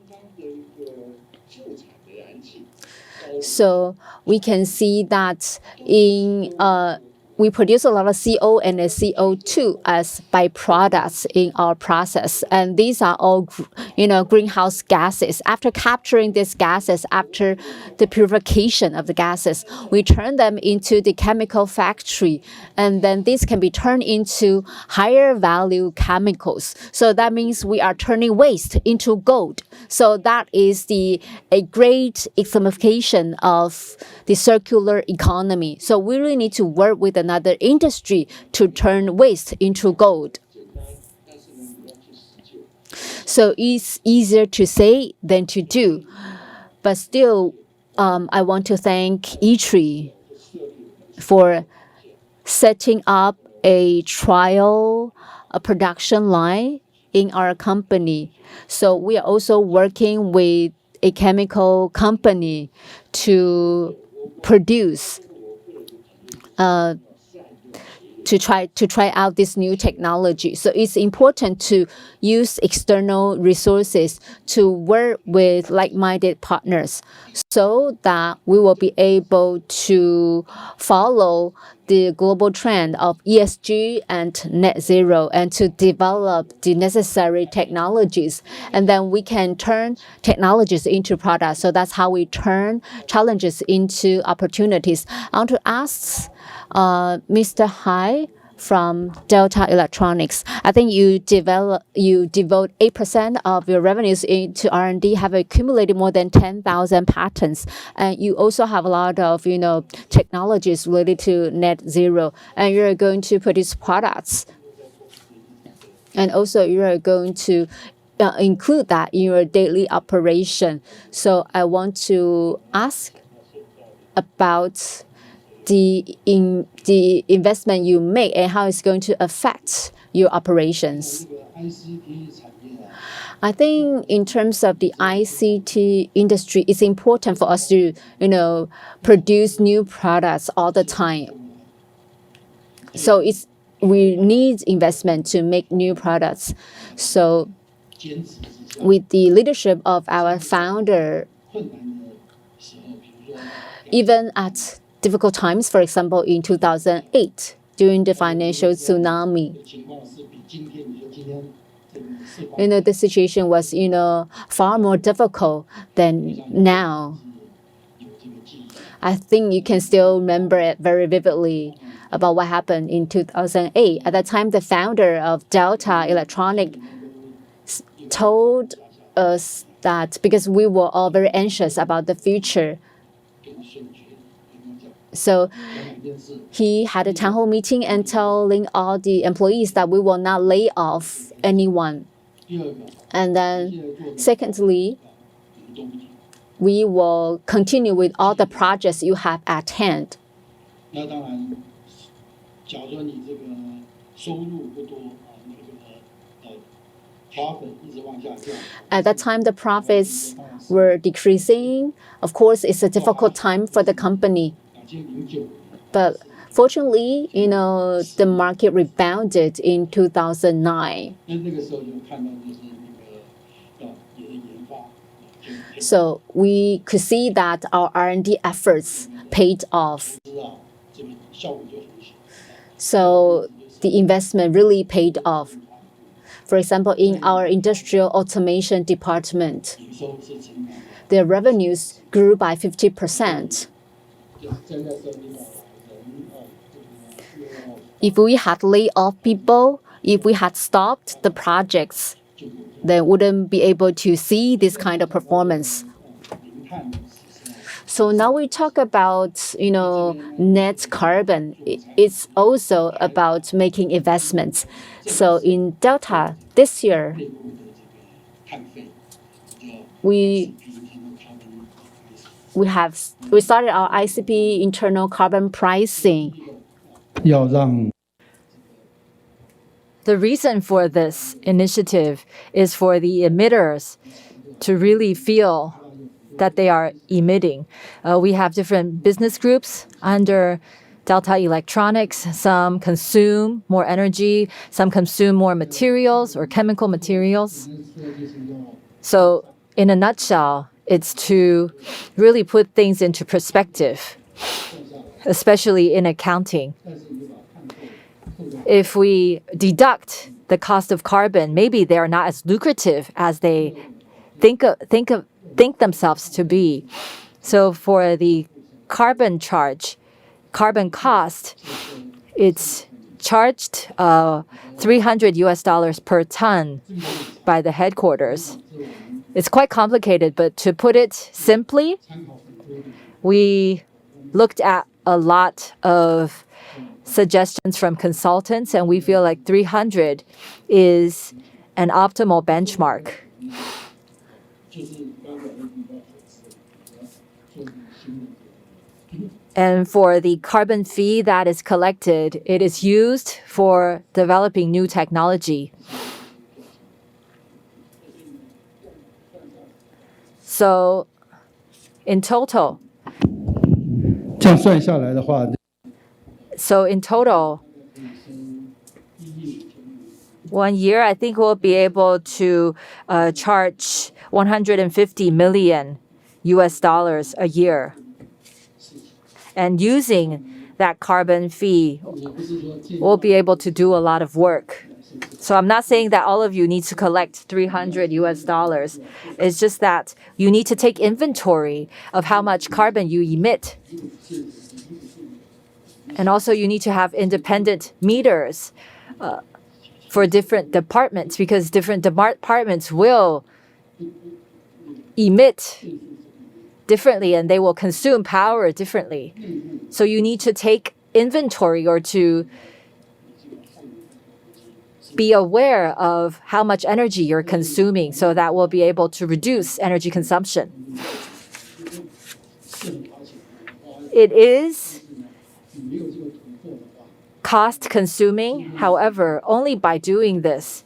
Speaker 1: So we can see that we produce a lot of CO and CO2 as byproducts in our process, and these are all, greenhouse gases. After capturing these gases, after the purification of the gases, we turn them into the chemical factory, and then this can be turned into higher value chemicals. So that means we are turning waste into gold. So that is a great exemplification of the circular economy. So we really need to work with another industry to turn waste into gold. So it's easier to say than to do. But still, I want to thank ITRI for setting up a production line in our company. So we are also working with a chemical company to produce, to try out this new technology. So it's important to use external resources to work with like-minded partners, so that we will be able to follow the global trend of ESG and net zero, and to develop the necessary technologies. And then we can turn technologies into products. So that's how we turn challenges into opportunities. I want to ask Mr. Hai from Delta Electronics. I think you devote 8% of your revenues into R&D, have accumulated more than 10,000 patents, and you also have a lot of technologies related to net zero, and you're going to produce products, and also you're going to include that in your daily operation. So I want to ask about the investment you make and how it's going to affect your operations. I think in terms of the ICT industry, it's important for us to, produce new products all the time. So we need investment to make new products. So with the leadership of our founder, even at difficult times, for example, in 2008, during the financial tsunami, the situation was, far more difficult than now. I think you can still remember it very vividly about what happened in 2008. At that time, the founder of Delta Electronics told us that, because we were all very anxious about the future, so he had a town hall meeting and telling all the employees that we will not lay off anyone. And then secondly, we will continue with all the projects you have at hand. At that time, the profits were decreasing. Of course, it's a difficult time for the company. But fortunately, the market rebounded in 2009. So we could see that our R&D efforts paid off. So the investment really paid off. For example, in our industrial automation department, the revenues grew by 50%. If we had laid off people, if we had stopped the projects, they wouldn't be able to see this kind of performance. So now we talk about, net carbon. It's also about making investments. So in Delta this year, we started our ICP internal carbon pricing.
Speaker 3: The
Speaker 4: reason for this initiative is for the emitters to really feel that they are emitting. We have different business groups under Delta Electronics. Some consume more energy, some consume more materials or chemical materials. So in a nutshell, it's to really put things into perspective, especially in accounting. If we deduct the cost of carbon, maybe they are not as lucrative as they think themselves to be. So for the carbon cost, it's charged $300 per ton by the headquarters. It's quite complicated, but to put it simply, we looked at a lot of suggestions from consultants, and we feel like 300 is an optimal benchmark. And for the carbon fee that is collected, it is used for developing new technology. So in total,
Speaker 3: 这样算下来的话，
Speaker 4: 1 year, I think we'll be able to charge $150 million a year. And using that carbon fee, we'll be able to do a lot of work. So I'm not saying that all of you need to collect $300. It's just that you need to take inventory of how much carbon you emit. And also you need to have independent meters for different departments, because different departments will emit differently and they will consume power differently. So you need to take inventory or to be aware of how much energy you're consuming, so that we'll be able to reduce energy consumption. It is cost consuming. However, only by doing this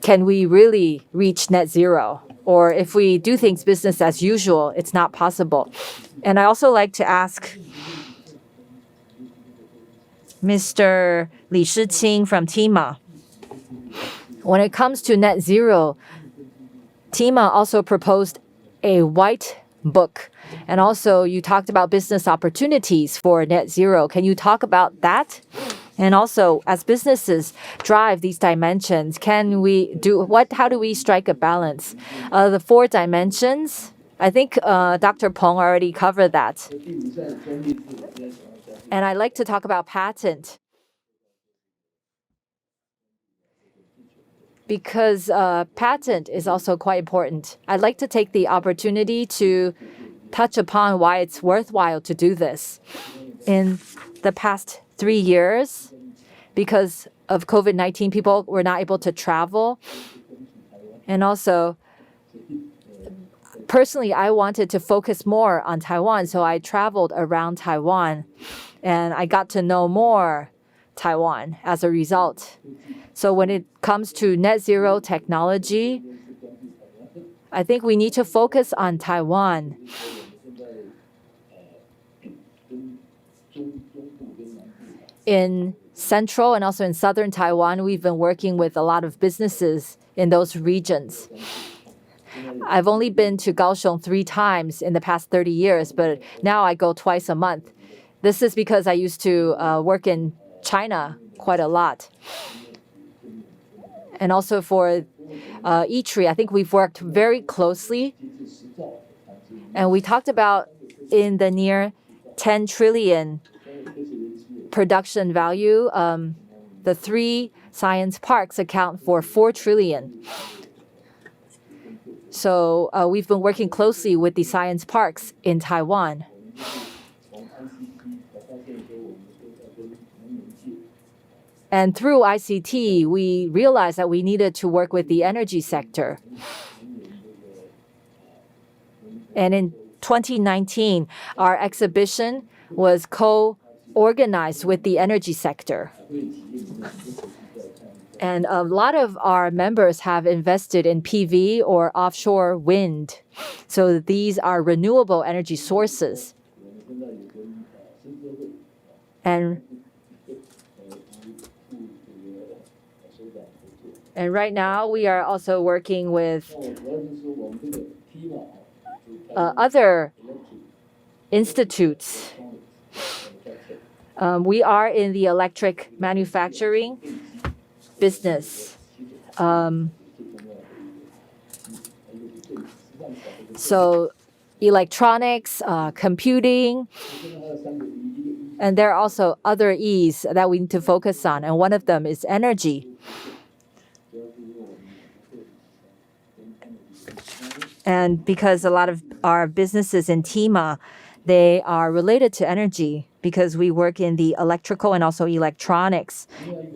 Speaker 4: can we really reach net zero. Or if we do things business as usual, it's not possible. And I also like to ask Mr. Li Shiqing from TIMA. When it comes to net zero, TIMA also proposed a white book. And also you talked about business opportunities for net zero. Can you talk about that? And also, as businesses drive these dimensions, how do we strike a balance? The 4 dimensions, I think Dr. Peng already covered that. And I'd like to talk about patent. Because patent is also quite important. I'd like to take the opportunity to touch upon why it's worthwhile to do this. In the past 3 years, because of COVID-19, people were not able to travel. And also, personally, I wanted to focus more on Taiwan, so I traveled around Taiwan, and I got to know more Taiwan as a result. So when it comes to net zero technology, I think we need to focus on Taiwan. In central and also in southern Taiwan, we've been working with a lot of businesses in those regions. I've only been to Kaohsiung 3 times in the past 30 years, but now I go twice a month. This is because I used to work in China quite a lot. And also for eatery, I think we've worked very closely. And we talked about in the near 10 trillion production value, the 3 science parks account for 4 trillion. So we've been working closely with the science parks in Taiwan. And through ICT, we realized that we needed to work with the energy sector. And in 2019, our exhibition was co-organized with the energy sector. And a lot of our members have invested in PV or offshore wind. So these are renewable energy sources. And right now, we are also working with other institutes. We are in the electric manufacturing business. So electronics, computing, and there are also other E's that we need to focus on, and one of them is energy. And because a lot of our businesses in TIMA, they are related to energy because we work in the electrical and also electronics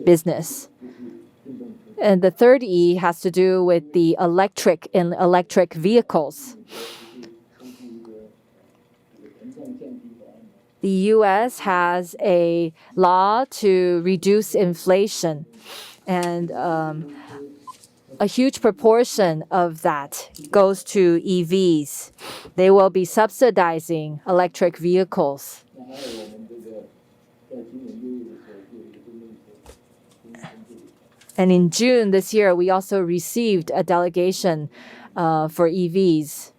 Speaker 4: business. And the third E has to do with the electric and electric vehicles. The US has a law to reduce inflation, and a huge proportion of that goes to EVs. They will be subsidizing electric vehicles. And in June this year, we also received a delegation for EVs.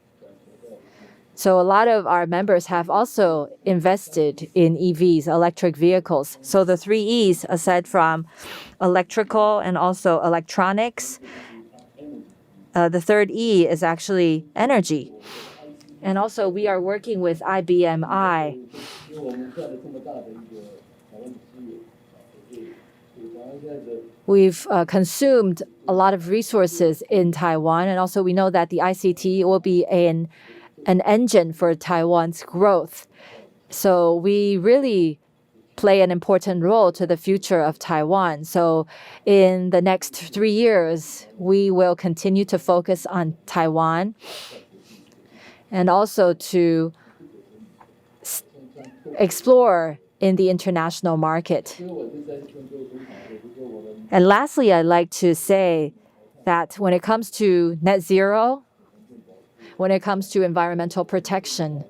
Speaker 4: So a lot of our members have also invested in EVs, electric vehicles. So the 3 E's, aside from electrical and also electronics, the third E is actually energy. And also we are working with IBMI. We've consumed a lot of resources in Taiwan, and also we know that the ICT will be an engine for Taiwan's growth. So we really play an important role to the future of Taiwan. So in the next 3 years, we will continue to focus on Taiwan and also to explore in the international market. And lastly, I'd like to say that when it comes to net zero, when it comes to environmental protection,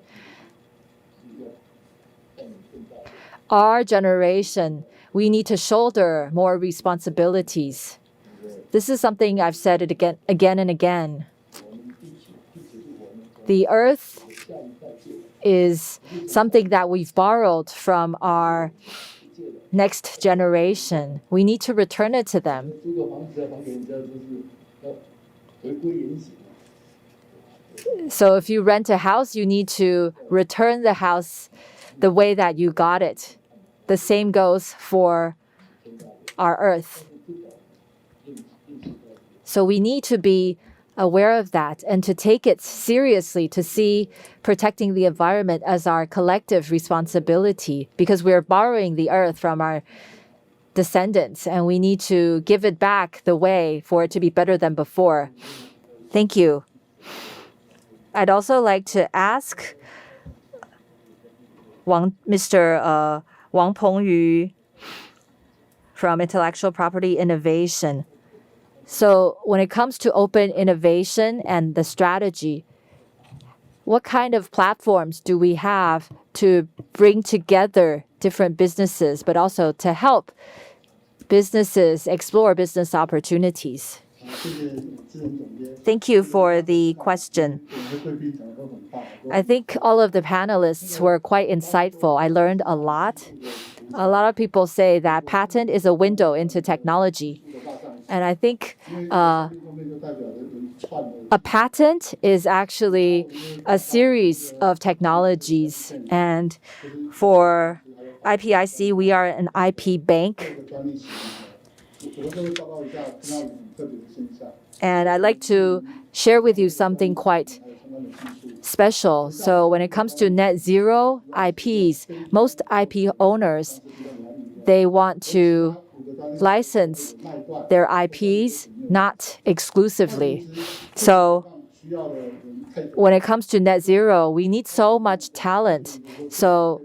Speaker 4: our generation, we need to shoulder more responsibilities. This is something I've said it again and again. The earth is something that we've borrowed from our next generation. We need to return it to them. So if you rent a house, you need to return the house the way that you got it. The same goes for our earth. So we need to be aware of that and to take it seriously, to see protecting the environment as our collective responsibility, because we're borrowing the earth from our descendants and we need to give it back the way for it to be better than before. Thank you. I'd also like to ask Mr. Wang Pengyu from Intellectual Property Innovation. So when it comes to open innovation and the strategy, what kind of platforms do we have to bring together different businesses, but also to help businesses explore business opportunities? Thank you for the question. I think all of the panelists were quite insightful. I learned a lot. A lot of people say that patent is a window into technology. And I think a patent is actually a series of technologies. And for IPIC, we are an IP bank. And I'd like to share with you something quite special. So when it comes to net zero IPs, most IP owners, they want to license their IPs not exclusively. So when it comes to net zero, we need so much talent. So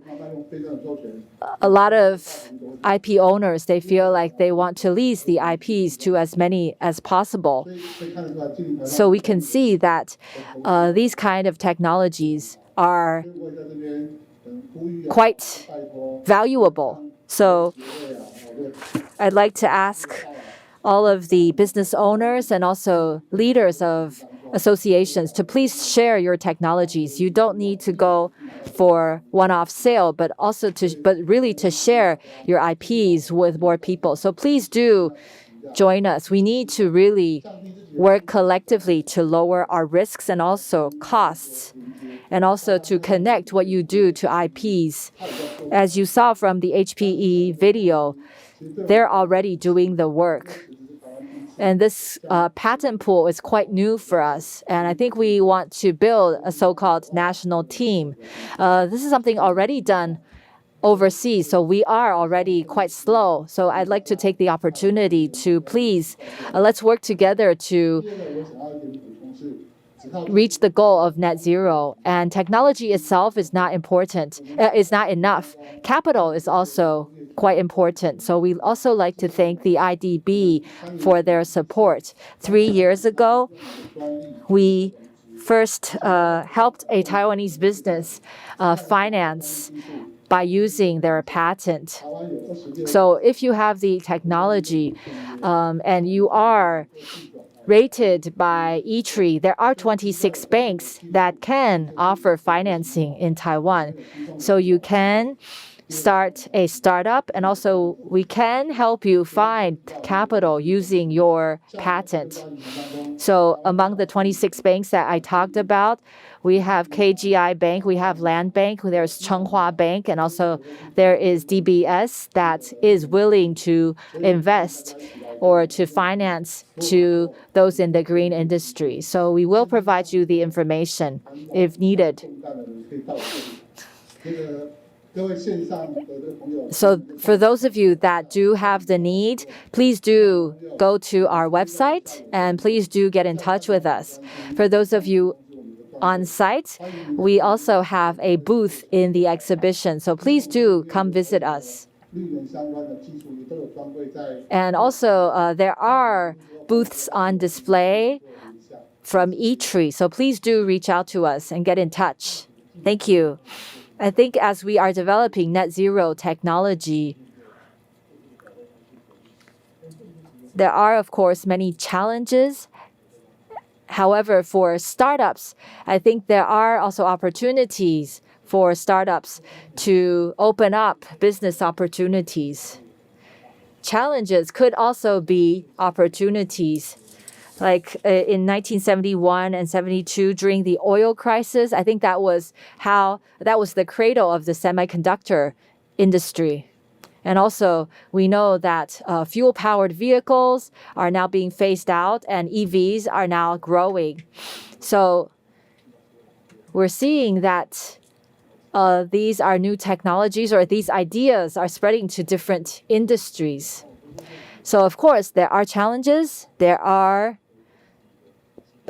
Speaker 4: a lot of IP owners, they feel like they want to lease the IPs to as many as possible. So we can see that these kind of technologies are quite valuable. So I'd like to ask all of the business owners and also leaders of associations to please share your technologies. You don't need to go for one-off sale, but really to share your IPs with more people. So please do join us. We need to really work collectively to lower our risks and also costs, and also to connect what you do to IPs. As you saw from the HPE video, they're already doing the work. And this patent pool is quite new for us. And I think we want to build a so-called national team. This is something already done overseas, so we are already quite slow. So I'd like to take the opportunity to please, let's work together to reach the goal of net zero. And technology itself is not important, is not enough. Capital is also quite important. So we also like to thank the IDB for their support. 3 years ago, we first helped a Taiwanese business finance by using their patent. So if you have the technology and you are rated by E-Tree, there are 26 banks that can offer financing in Taiwan. So you can start a startup, and also we can help you find capital using your patent. So among the 26 banks that I talked about, we have KGI Bank, we have Land Bank, there's Chenghua Bank, and also there is DBS that is willing to invest or to finance to those in the green industry. So we will provide you the information if needed. So for those of you that do have the need, please do go to our website and please do get in touch with us. For those of you on site, we also have a booth in the exhibition, so please do come visit us. And also, there are booths on display from E-Tree, so please do reach out to us and get in touch. Thank you. I think as we are developing net zero technology, there are, of course, many challenges. However, for startups, I think there are also opportunities for startups to open up business opportunities. Challenges could also be opportunities. Like in 1971 and 72 during the oil crisis, I think that was the cradle of the semiconductor industry. And also, we know that fuel-powered vehicles are now being phased out and EVs are now growing. So we're seeing that these are new technologies, or these ideas are spreading to different industries. So of course, there are challenges, there are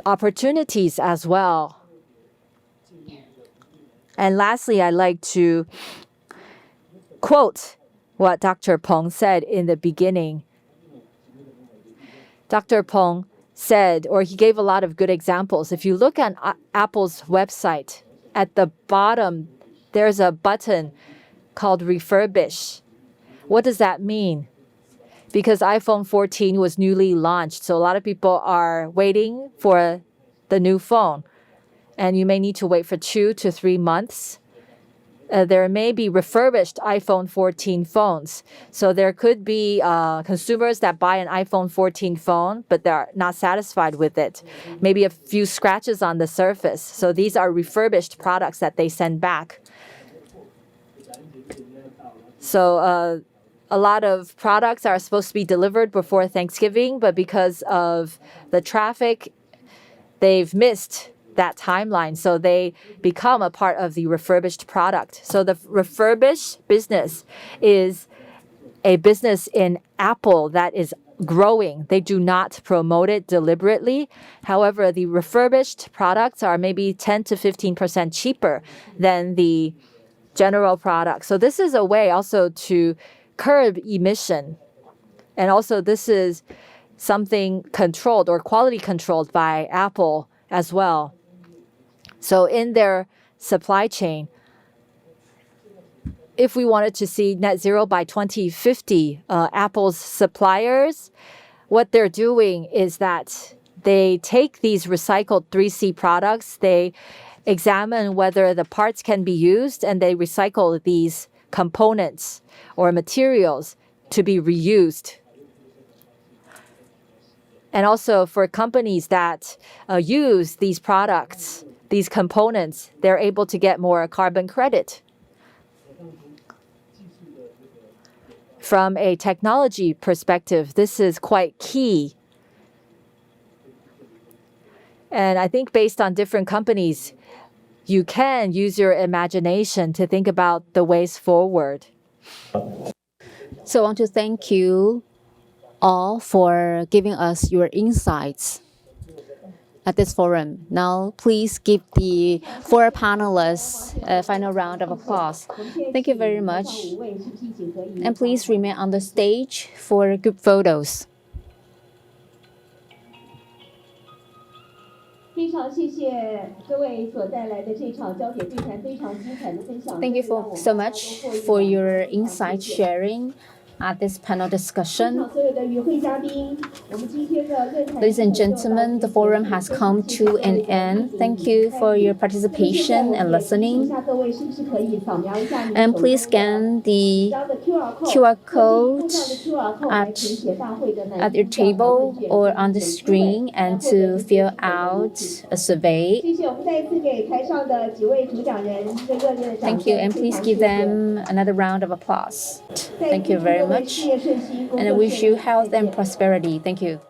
Speaker 4: opportunities as well. And lastly, I'd like to quote what Dr. Peng said in the beginning. Dr. Peng said, or he gave a lot of good examples. If you look at Apple's website, at the bottom, there's a button called refurbish. What does that mean? Because iPhone 14 was newly launched, so a lot of people are waiting for the new phone. And you may need to wait for 2 to 3 months. There may be refurbished iPhone 14 phones. So there could be consumers that buy an iPhone 14 phone, but they're not satisfied with it. Maybe a few scratches on the surface. So these are refurbished products that they send back. So a lot of products are supposed to be delivered before Thanksgiving, but because of the traffic, they've missed that timeline. So they become a part of the refurbished product. So the refurbished business is a business in Apple that is growing. They do not promote it deliberately. However, the refurbished products are maybe 10 to 15% cheaper than the general product. So this is a way also to curb emission. And also this is something controlled or quality controlled by Apple as well. So in their supply chain, if we wanted to see net zero by 2050, Apple's suppliers, what they're doing is that they take these recycled 3C products, they examine whether the parts can be used, and they recycle these components or materials to be reused. And also for companies that use these products, these components, they're able to get more carbon credit. From a technology perspective, this is quite key. And I think based on different companies, you can use your imagination to think about the ways forward.
Speaker 1: So I want to thank you all for giving us your insights at this forum. Now, please give the 4 panelists a final round of applause. Thank you very much. And please remain on the stage for group photos. Thank you so much for your insight sharing at this panel discussion. Ladies and gentlemen, the forum has come to an end. Thank you for your participation and listening. And please scan the QR code at your table or on the screen and to fill out a survey. Thank you, and please give them another round of applause. Thank you very much, and I wish you health and prosperity. Thank you.